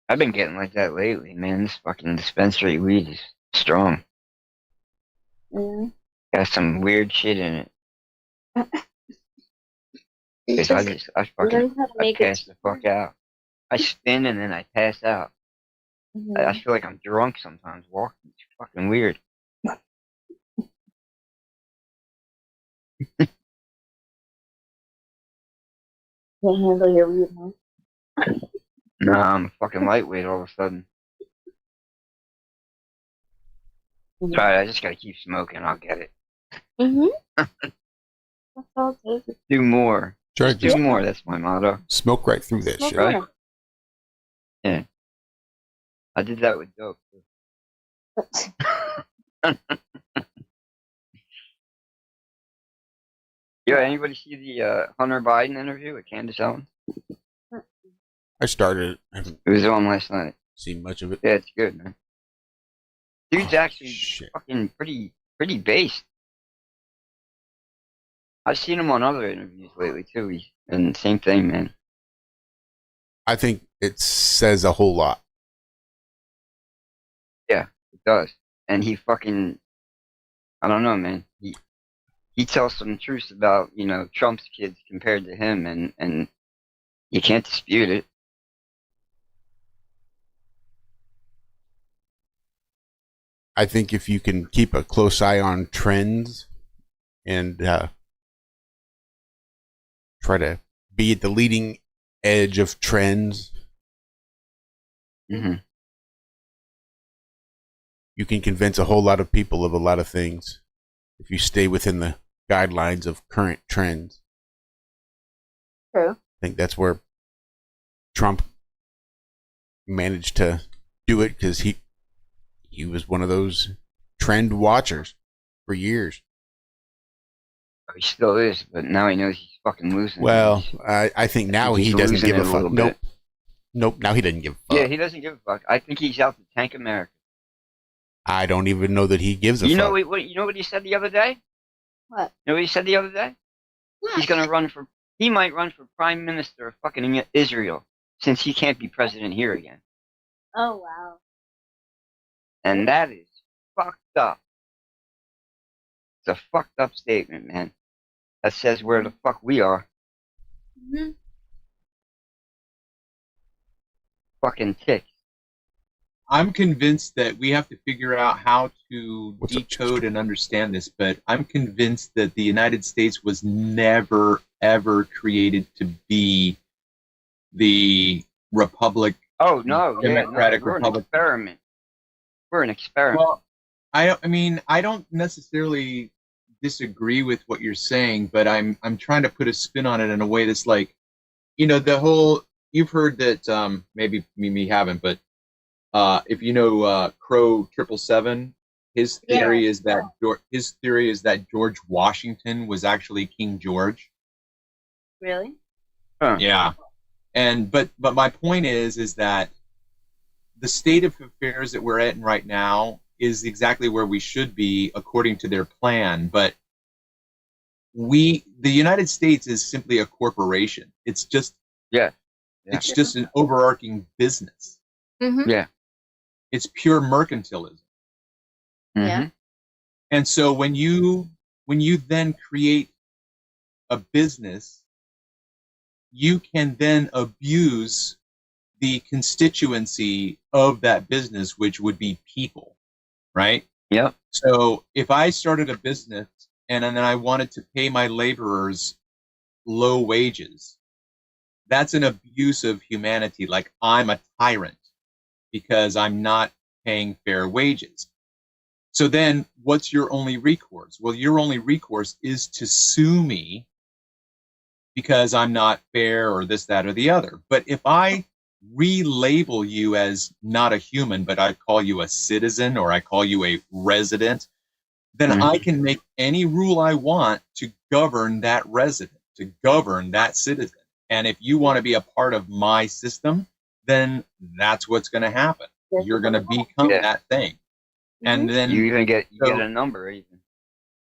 I've been getting like that lately, man. This fucking dispensary weed is strong. Yeah. Got some weird shit in it. Cause I pass the fuck out. I spin and then I pass out. I feel like I'm drunk sometimes walking. It's fucking weird. Can't handle your weed, huh? Nah, I'm a fucking lightweight all of a sudden. Alright, I just gotta keep smoking. I'll get it. That's all it takes. Do more. Try do more. That's my motto. Smoke right through that shit. Right? Yeah. I did that with dope too. Yeah, anybody see the Hunter Biden interview with Candace Owens? I started it. It was on last night. Seen much of it. Yeah, it's good, man. Dude's actually fucking pretty based. I've seen him on other interviews lately too. And same thing, man. I think it says a whole lot. Yeah, it does. And he fucking, I don't know, man. He tells some truths about, Trump's kids compared to him, and you can't dispute it. I think if you can keep a close eye on trends and try to be at the leading edge of trends, mm-hmm. you can convince a whole lot of people of a lot of things if you stay within the guidelines of current trends. True. I think that's where Trump managed to do it, because he was one of those trend watchers for years. He still is, but now he knows he's fucking losing. Well, I think now he doesn't give a fuck. Nope. Now he doesn't give a fuck. Yeah, he doesn't give a fuck. I think he's out to tank America. I don't even know that he gives a fuck. You know what he said the other day? What? You know what he said the other day? What? He's gonna run for. He might run for prime minister of fucking Israel, since he can't be president here again. Oh wow. And that is fucked up. It's a fucked up statement, man. That says where the fuck we are. Mm-hmm. Fucking ticks. I'm convinced that we have to figure out how to decode and understand this, but I'm convinced that the United States was never, ever created to be the republic. Oh, no. Democratic We're Republic. An experiment. We're an experiment. Well, I mean, I don't necessarily disagree with what you're saying, but I'm trying to put a spin on it in a way that's like, the whole, you've heard that, maybe me haven't, but if you know Crow 777, his theory is that George Washington was actually King George. Really? Huh. Yeah. But my point is that the state of affairs that we're at right now is exactly where we should be according to their plan. But the United States is simply a corporation. It's just it's just an overarching business. Mm-hmm. Yeah. It's pure mercantilism. Yeah. And so when you then create a business, you can then abuse the constituency of that business, which would be people, right? Yeah. So if I started a business and then I wanted to pay my laborers low wages, that's an abuse of humanity. Like, I'm a tyrant because I'm not paying fair wages. So then what's your only recourse? Well, your only recourse is to sue me because I'm not fair or this, that, or the other. But if I relabel you as not a human, but I call you a citizen or I call you a resident, then I can make any rule I want to govern that resident, to govern that citizen. And if you want to be a part of my system, then that's what's going to happen. You're going to become that thing. And then you even get a number even.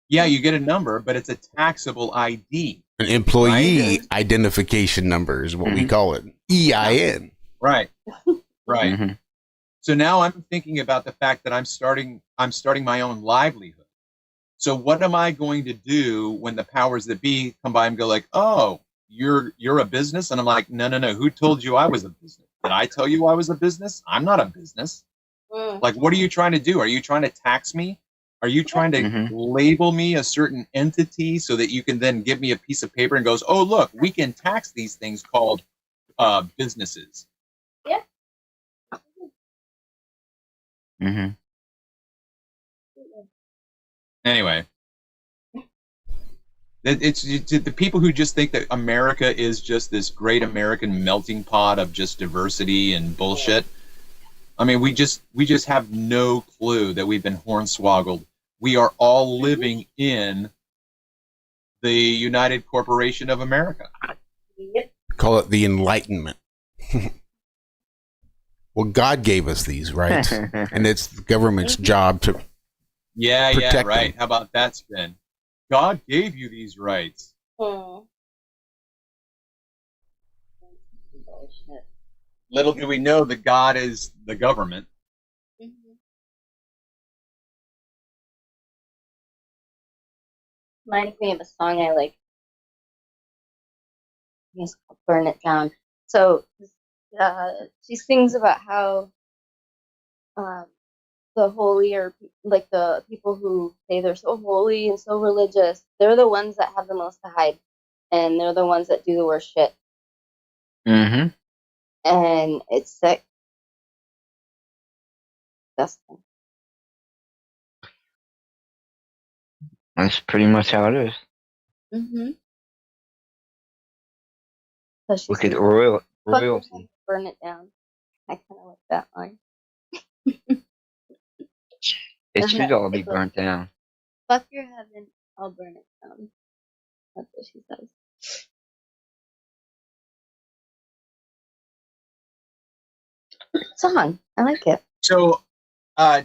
Yeah, you get a number, but it's a taxable ID. An employee identification number is what we call it. EIN. Right. Right. Mm-hmm. So now I'm thinking about the fact that I'm starting my own livelihood. So what am I going to do when the powers that be come by and go like, "Oh, you're a business?" And I'm like, no. Who told you I was a business? Did I tell you I was a business? I'm not a business. Like, what are you trying to do? Are you trying to tax me? Are you trying to label me a certain entity so that you can then give me a piece of paper and goes, "Oh, look, we can tax these things called businesses." Yeah. Mm-hmm. Anyway, it's the people who just think that America is just this great American melting pot of just diversity and bullshit. I mean, we just have no clue that we've been hornswoggled. We are all living in the United Corporation of America. Yep. Call it the Enlightenment. Well, God gave us these rights, and it's the government's job to protect right. them. How about that spin? God gave you these rights. Hmm. Little do we know that God is the government. Mm-hmm. Reminds me of a song I like. It's called "Burn It Down." So she sings about how the holier, like the people who say they're so holy and so religious, they're the ones that have the most to hide, and they're the ones that do the worst shit. Mm-hmm. And it's sick. Disgusting. That's pretty much how it is. Mm-hmm. So she Look at sings, royalty. "Fuck your head, burn it down." I kind of like that line. It Isn't should that all be ridiculous? burnt down. Fuck your heaven, I'll burn it down. That's what she says. Song. I like it. So,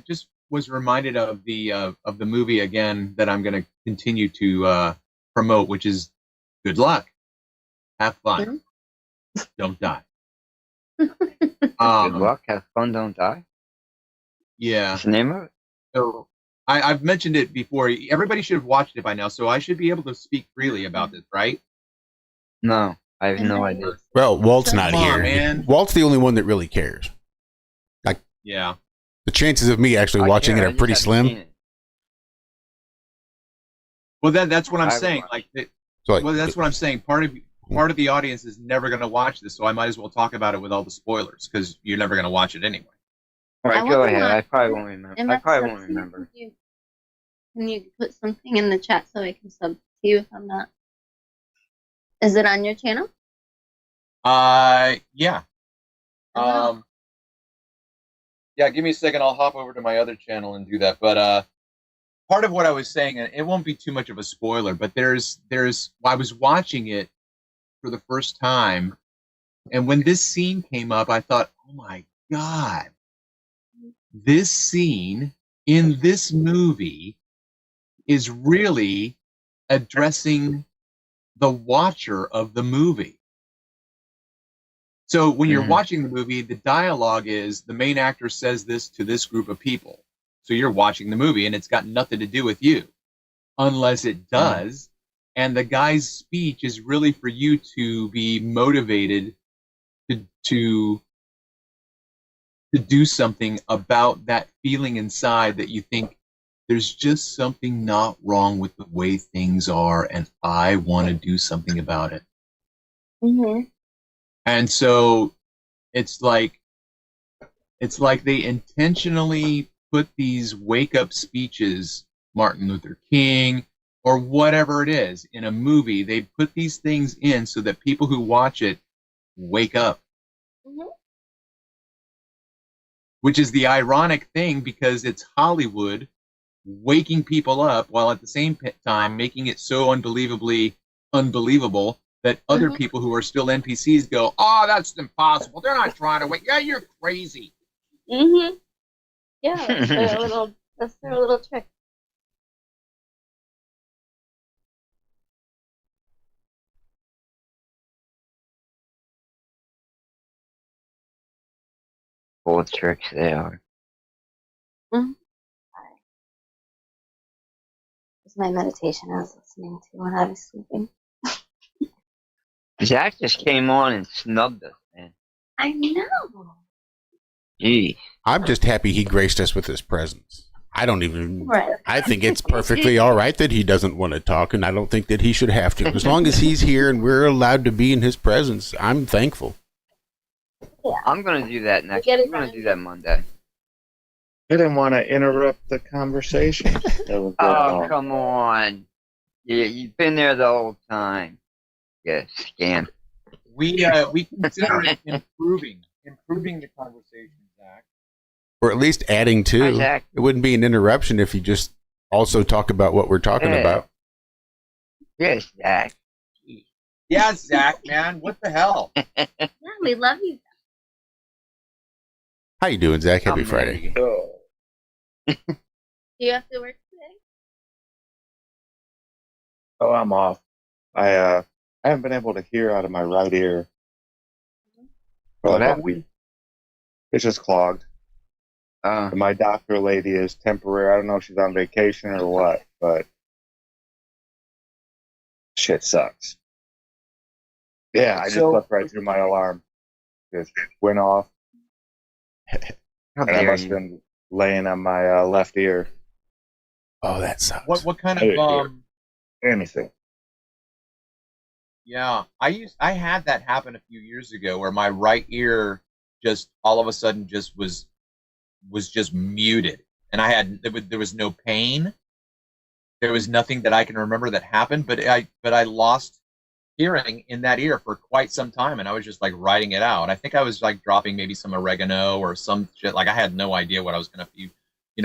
just was reminded of the movie again that I'm going to continue to promote, which is Good Luck, Have Fun, Don't Die. Good luck, have fun, don't die. Yeah. What's the name of it? So I've mentioned it before. Everybody should have watched it by now, so I should be able to speak freely about this, right? No, I have no idea. Well, Walt's not Come on, here. man. Walt's the only one that really cares. Like, Yeah. the chances of me actually watching it are pretty slim. Well, that's what I'm I saying. watch. Like, So, well, that's what I'm saying. Part of the audience is never going to watch this, so I might as well talk about it with all the spoilers because you're never going to watch it anyway. All right, I go wonder ahead. why- I probably won't remember. I probably won't remember. Can you put something in the chat so I can sub to you if I'm not? Is it on your channel? Yeah. Yeah, give me a second. I'll hop over to my other channel and do that. But part of what I was saying, and it won't be too much of a spoiler, but I was watching it for the first time, and when this scene came up, I thought, oh my God, this scene in this movie is really addressing the watcher of the movie. So when you're watching the movie, the dialogue is the main actor says this to this group of people. So you're watching the movie and it's got nothing to do with you unless it does. And the guy's speech is really for you to be motivated to do something about that feeling inside that you think there's just something not wrong with the way things are and I want to do something about it. Mm-hmm. And so it's like they intentionally put these wake-up speeches, Martin Luther King, or whatever it is, in a movie. They put these things in so that people who watch it wake up. Mm-hmm. Which is the ironic thing because it's Hollywood waking people up while at the same time making it so unbelievably unbelievable that other people who are still NPCs go, oh, that's impossible. They're not trying to wake. Yeah, you're crazy. Mm-hmm. Yeah, that's their little trick. Full of tricks they are. Mm-hmm. It's my meditation I was listening to when I was sleeping. Zack just came on and snubbed us, man. I know. Gee. I'm just happy he graced us with his presence. I don't even. Right. I think it's perfectly all right that he doesn't want to talk, and I don't think that he should have to. As long as he's here and we're allowed to be in his presence, I'm thankful. Yeah. I'm going to do that next. I'm going to do that Monday. I didn't want to interrupt the conversation. That was good. Oh, come on. You've been there the whole time. Yeah, scam. We consider it improving the conversation, Zach. Or at least adding to. Hi, Zach. It wouldn't be an interruption if you just also talk about what we're talking about. Yes, Zach. Yeah, Zach, man. What the hell? Yeah, we love you. How you doing, Zach? Happy Friday. Do you have to work today? Oh, I'm off. I haven't been able to hear out of my right ear for What like a happened? week. It's just clogged. My doctor lady is temporary. I don't know if she's on vacation or what, but shit sucks. Yeah, I just So- slept right through my alarm. Just went off. And I must have been laying on my left ear. Oh, that sucks. What kind I didn't of hear anything? Yeah, I had that happen a few years ago where my right ear just all of a sudden just was just muted, and there was no pain. There was nothing that I can remember that happened, but I lost hearing in that ear for quite some time, and I was just like writing it out. I think I was like dropping maybe some oregano or some shit. Like I had no idea what I was gonna,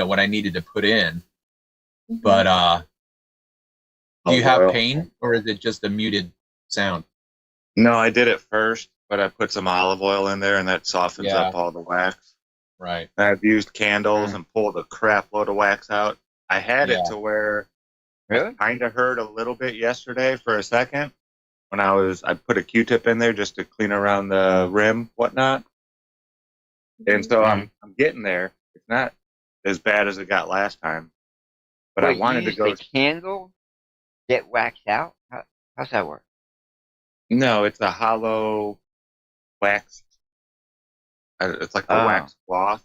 what I needed to put in. But do you have pain, or is it just a muted sound? No, I did it first, but I put some olive oil in there, and that softens up all the wax. Right. And I've used candles and pulled a crap load of wax out. I had it to where I kind of hurt a little bit yesterday for a second when I put a Q-tip in there just to clean around the rim, whatnot. And so I'm getting there. It's not as bad as it got last time, but I wanted to go. The candle get waxed out. How's that work? No, it's a hollow wax. It's like a wax cloth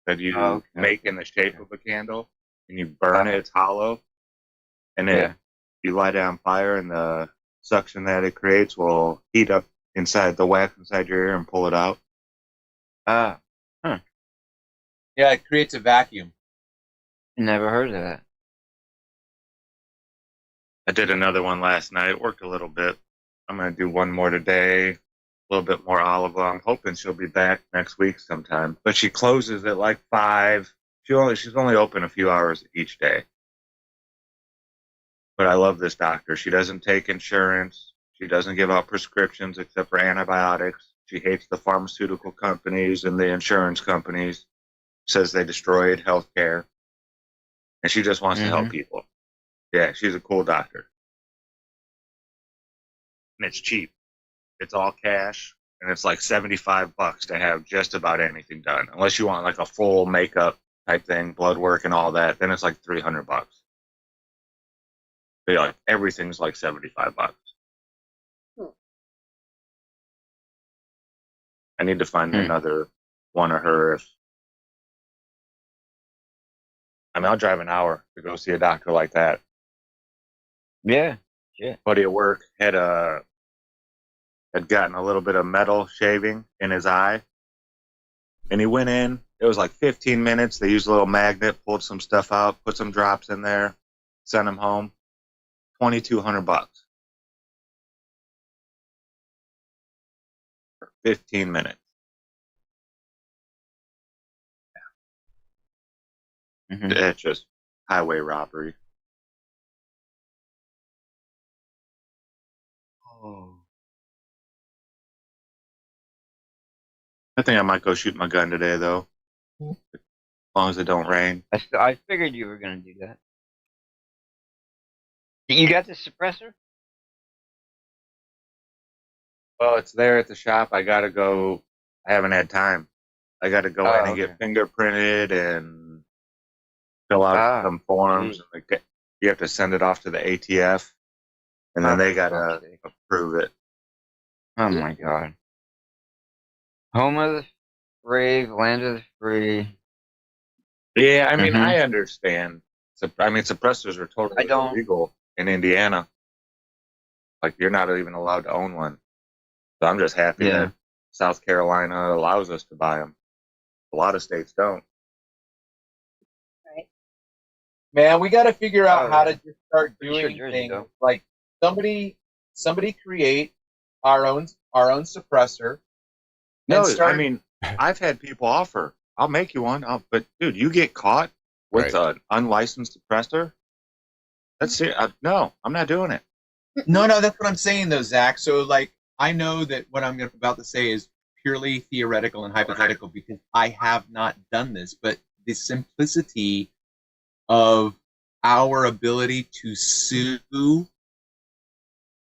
that you make in the shape of a candle, and you burn it. It's hollow, and you light it on fire, and the suction that it creates will heat up inside the wax inside your ear and pull it out. Yeah, it creates a vacuum. Never heard of that. I did another one last night. It worked a little bit. I'm going to do one more today. A little bit more olive oil. I'm hoping she'll be back next week sometime. But she closes at like 5. She's only open a few hours each day. But I love this doctor. She doesn't take insurance. She doesn't give out prescriptions except for antibiotics. She hates the pharmaceutical companies and the insurance companies. Says they destroyed healthcare. And she just wants to help people. Yeah, she's a cool doctor. And it's cheap. It's all cash. And it's like $75 to have just about anything done. Unless you want like a full makeup type thing, blood work and all that, then it's like $300. But yeah, like everything's like $75. I need to find another one of her. I'll drive an hour to go see a doctor like that. Yeah. Buddy at work had gotten a little bit of metal shaving in his eye, and he went in. It was like 15 minutes. They used a little magnet, pulled some stuff out, put some drops in there, sent him home. $2,200 for 15 minutes. It's just highway robbery. I think I might go shoot my gun today, though. As long as it don't rain. I figured you were going to do that. You got the suppressor? Well, it's there at the shop. I gotta go. I haven't had time. I gotta go in and get fingerprinted and fill out some forms. And you have to send it off to the ATF, and then they gotta approve it. Oh my God. Home of the brave, land of the free. Yeah, I mean, I understand. Suppressors are totally illegal in Indiana. Like, you're not even allowed to own one. So I'm just happy that South Carolina allows us to buy them. A lot of states don't. Right. Man, we got to figure out how to just start doing things like somebody create our own suppressor. No, I mean, I've had people offer, I'll make you one, but dude, you get caught with an unlicensed suppressor. That's it. No, I'm not doing it. No, that's what I'm saying though, Zach. So like, I know that what I'm about to say is purely theoretical and hypothetical because I have not done this, but the simplicity of our ability to sue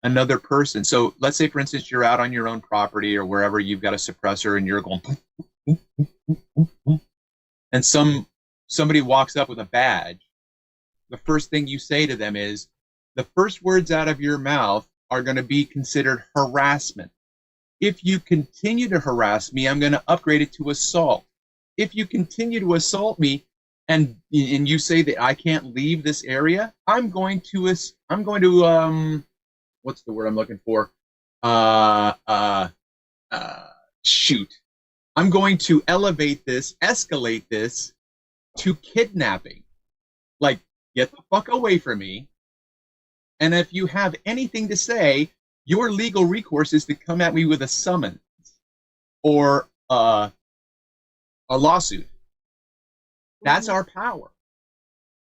another person. So let's say, for instance, you're out on your own property or wherever, you've got a suppressor and you're going, and somebody walks up with a badge. The first thing you say to them is, the first words out of your mouth are going to be considered harassment. If you continue to harass me, I'm going to upgrade it to assault. If you continue to assault me and you say that I can't leave this area, I'm going to what's the word I'm looking for? Shoot. I'm going to escalate this to kidnapping. Like, get the fuck away from me. And if you have anything to say, your legal recourse is to come at me with a summons or a lawsuit. That's our power.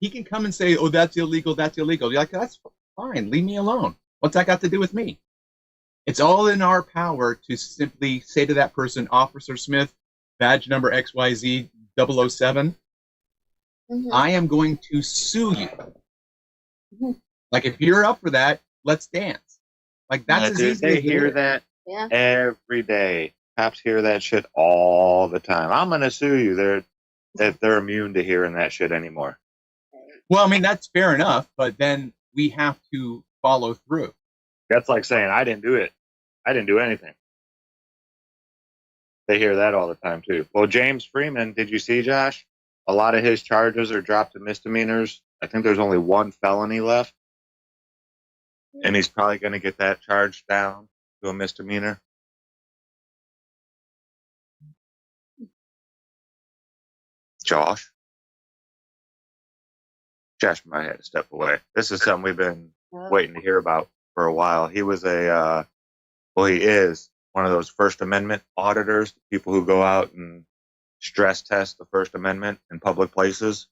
He can come and say, oh, that's illegal, that's illegal. You're like, that's fine, leave me alone. What's that got to do with me? It's all in our power to simply say to that person, Officer Smith, badge number XYZ 007, I am going to sue you. Like, if you're up for that, let's dance. Like, that's as easy They as hear it is. that every day. Cops hear that shit all the time. I'm going to sue you. They're immune to hearing that shit anymore. Well, I mean, that's fair enough, but then we have to follow through. That's like saying, I didn't do it. I didn't do anything. They hear that all the time, too. Well, James Freeman, did you see, Josh? A lot of his charges are dropped to misdemeanors. I think there's only one felony left. And he's probably going to get that charged down to a misdemeanor. Josh might have to step away. This is something we've been waiting to hear about for a while. He was he is one of those First Amendment auditors, people who go out and stress test the First Amendment in public places.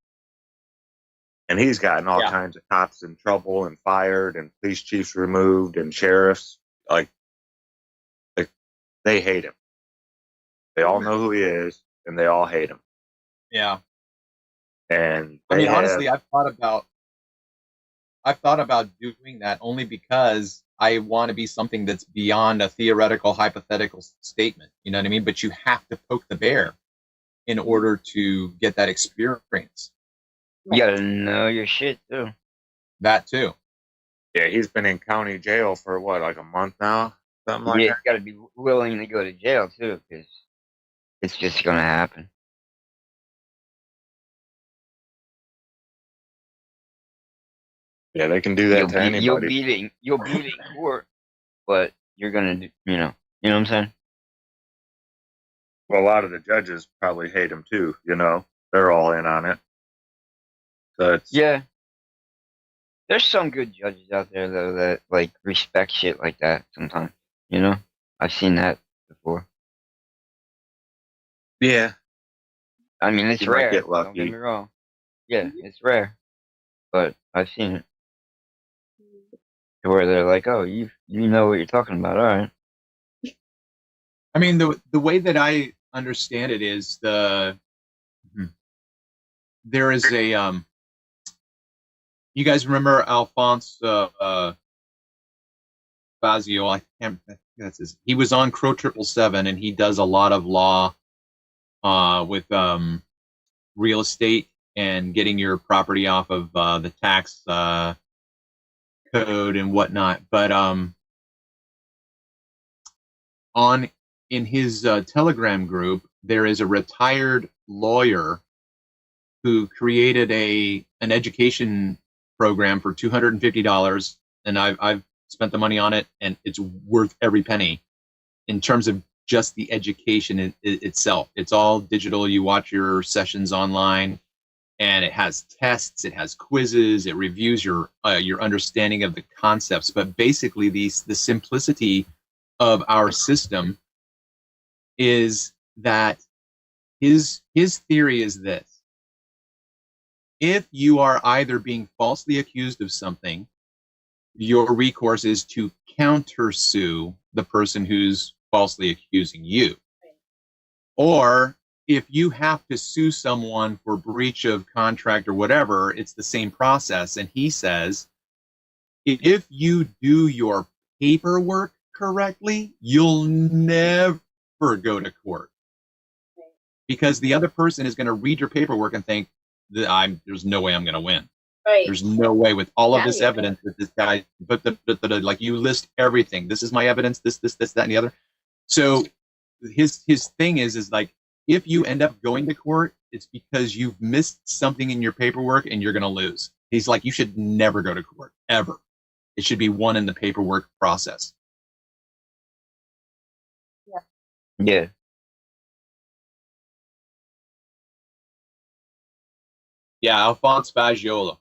And he's gotten all kinds of cops in trouble and fired and police chiefs removed and sheriffs. Like they hate him. They all know who he is and they all hate him. Yeah. And I mean, honestly, I've thought about doing that only because I want to be something that's beyond a theoretical, hypothetical statement. You know what I mean? But you have to poke the bear in order to get that experience. You gotta know your shit, too. That, too. Yeah, he's been in county jail for, what, like a month now? Something like Yeah, that? you gotta be willing to go to jail, too, because it's just gonna happen. Yeah, they can do that to anybody. You'll beat it in court, but you're gonna do, you know what I'm saying? Well, a lot of the judges probably hate him too, They're all in on it. So it's... Yeah. There's some good judges out there, though, that, like, respect shit like that sometimes, I've seen that before. Yeah. I mean, it's You might rare. get lucky. Don't get me wrong. Yeah, it's rare. But I've seen it. Where they're like, oh, you know what you're talking about, all right. I mean, the way that I understand it is there is a you guys remember Alphonse Fazio? I can't. That's his. He was on Crow 777, and he does a lot of law with real estate and getting your property off of the tax code and whatnot. But in his Telegram group, there is a retired lawyer who created an education program for $250, and I've spent the money on it, and it's worth every penny in terms of just the education itself. It's all digital. You watch your sessions online, and it has tests, it has quizzes, it reviews your understanding of the concepts. But basically, the simplicity of our system is that his theory is this: if you are either being falsely accused of something, your recourse is to countersue the person who's falsely accusing you. Or if you have to sue someone for breach of contract or whatever, it's the same process. And he says, if you do your paperwork correctly, you'll never go to court. Because the other person is going to read your paperwork and think, there's no way I'm going to win. Right. There's no way with all of this Yeah, evidence that this guy, but like you list everything. This is my evidence, this, that, and the other. So his thing is like, if you end up going to court, it's because you've missed something in your paperwork and you're going to lose. He's like, you should never go to court, ever. It should be won in the paperwork process. Yeah. Yeah, Alphonse Faggiola.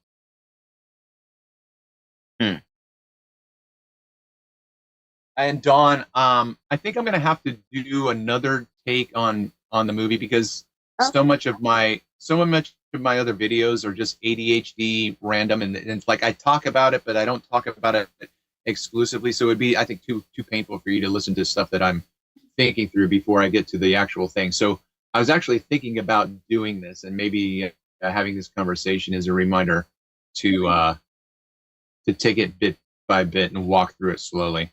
And Dawn, I think I'm going to have to do another take on the movie because so much of my other videos are just ADHD random, and it's like I talk about it, but I don't talk about it exclusively. So it'd be, I think, too painful for you to listen to stuff that I'm thinking through before I get to the actual thing. So I was actually thinking about doing this, and maybe having this conversation is a reminder to take it bit by bit and walk through it slowly.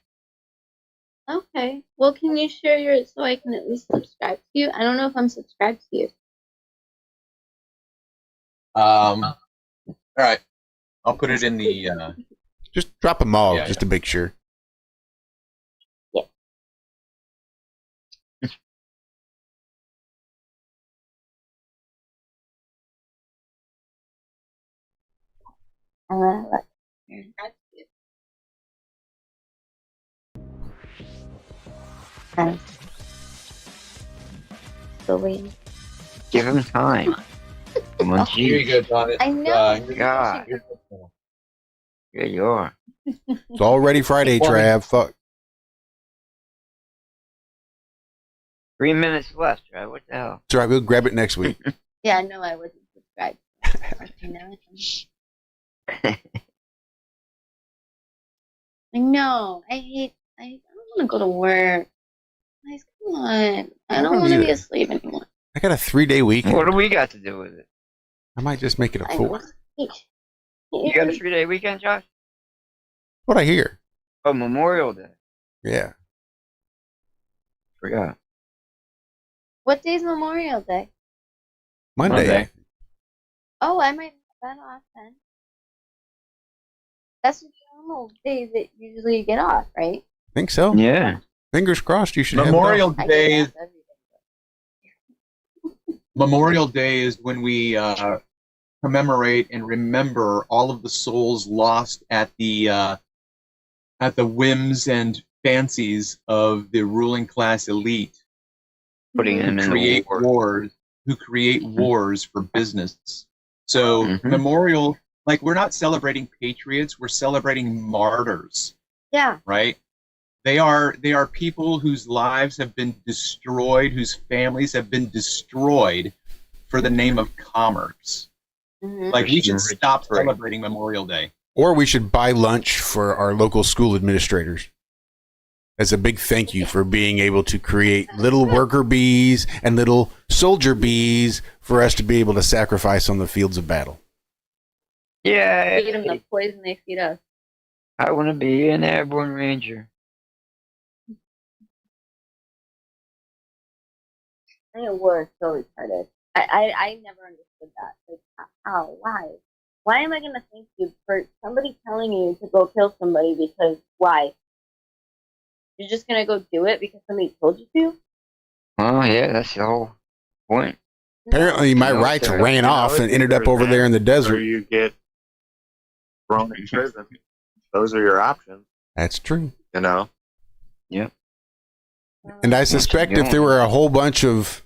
Okay. Well, can you share yours so I can at least subscribe to you? I don't know if I'm subscribed to you. All right. I'll put it in the... Just drop them all, Yeah, just to make sure. Yeah. Look. So wait. Give him time. Come on, Here you go, Don. I know. God. Here you are. It's already Friday, Trav. Fuck. 3 minutes left, right? What the hell? It's all right. We'll grab it next week. Yeah, no, I wasn't subscribed. I know. I don't want to go to work. Guys, come on. I don't want to be asleep anymore. I got a 3-day weekend. What do we got to do with it? I might just make it a 4. You got a 3-day weekend, Josh? What I hear? Oh, Memorial Day. Yeah. Forgot. What day's Memorial Day? Monday. Oh, I might have that off then. That's the normal days that usually you get off, right? Think so? Yeah. Fingers crossed you should Memorial have Day. Memorial Day is when we commemorate and remember all of the souls lost at the whims and fancies of the ruling class elite, Putting them in create the war. wars, who create wars for business. So Memorial, like, we're not celebrating patriots, we're celebrating martyrs, Yeah. right? They are people whose lives have been destroyed, whose families have been destroyed for the name of commerce. Like, we should stop celebrating Memorial Day. Or we should buy lunch for our local school administrators as a big thank you for being able to create little worker bees and little soldier bees for us to be able to sacrifice on the fields of battle. Yeah. Feed them the poison they feed us. I want to be an airborne ranger. I mean, we're so retarded. I never understood that. Like, how? Why? Why am I going to thank you for somebody telling you to go kill somebody because why? You're just going to go do it because somebody told you to? Oh, yeah, that's the whole point. Apparently my rights ran off and ended up over there in the desert. Or you get thrown in prison. Those are your options. That's true. You know? Yep. And I suspect if there were a whole bunch of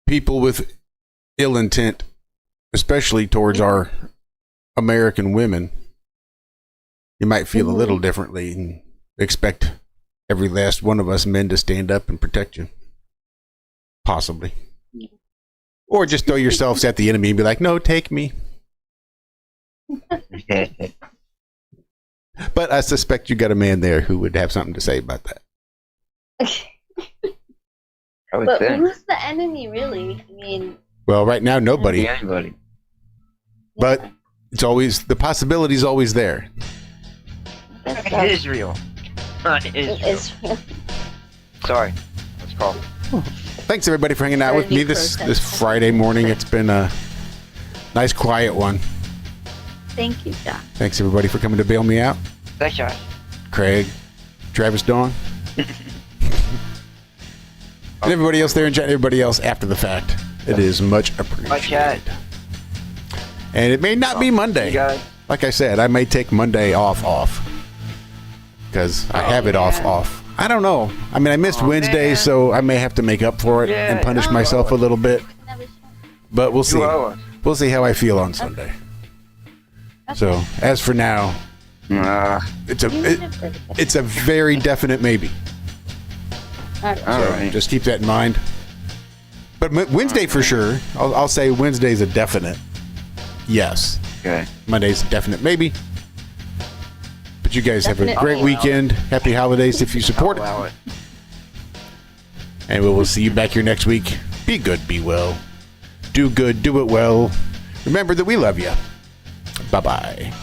people with ill intent, especially towards our American women, you might feel a little differently and expect every last one of us men to stand up and protect you. Possibly. Or just throw yourselves at the enemy and be like, no, take me. But I suspect you got a man there who would have something to say about that. But who's the enemy, really? I mean... Well, right now, nobody. Anybody. But it's always, the possibility is always there. Israel. Not Israel. Sorry. Let's call. Thanks everybody for hanging out with me this Friday morning. It's been a nice quiet one. Thank you, Josh. Thanks everybody for coming to bail me out. Thanks, Josh. Craig, Travis Dawn, and everybody else there in chat, everybody else after the fact. It is much appreciated. And it may not be Monday. Like I said, I may take Monday off. Because I have it off. I don't know. I mean, I missed Wednesday, so I may have to make up for it and punish myself a little bit. But we'll see. We'll see how I feel on Sunday. So, as for now, it's a very definite maybe. So just keep that in mind. But Wednesday for sure. I'll say Wednesday's a definite yes. Okay. Monday's a definite maybe. But you guys have a great weekend. Happy holidays if you support it. And we will see you back here next week. Be good, be well. Do good, do it well. Remember that we love you. Bye-bye.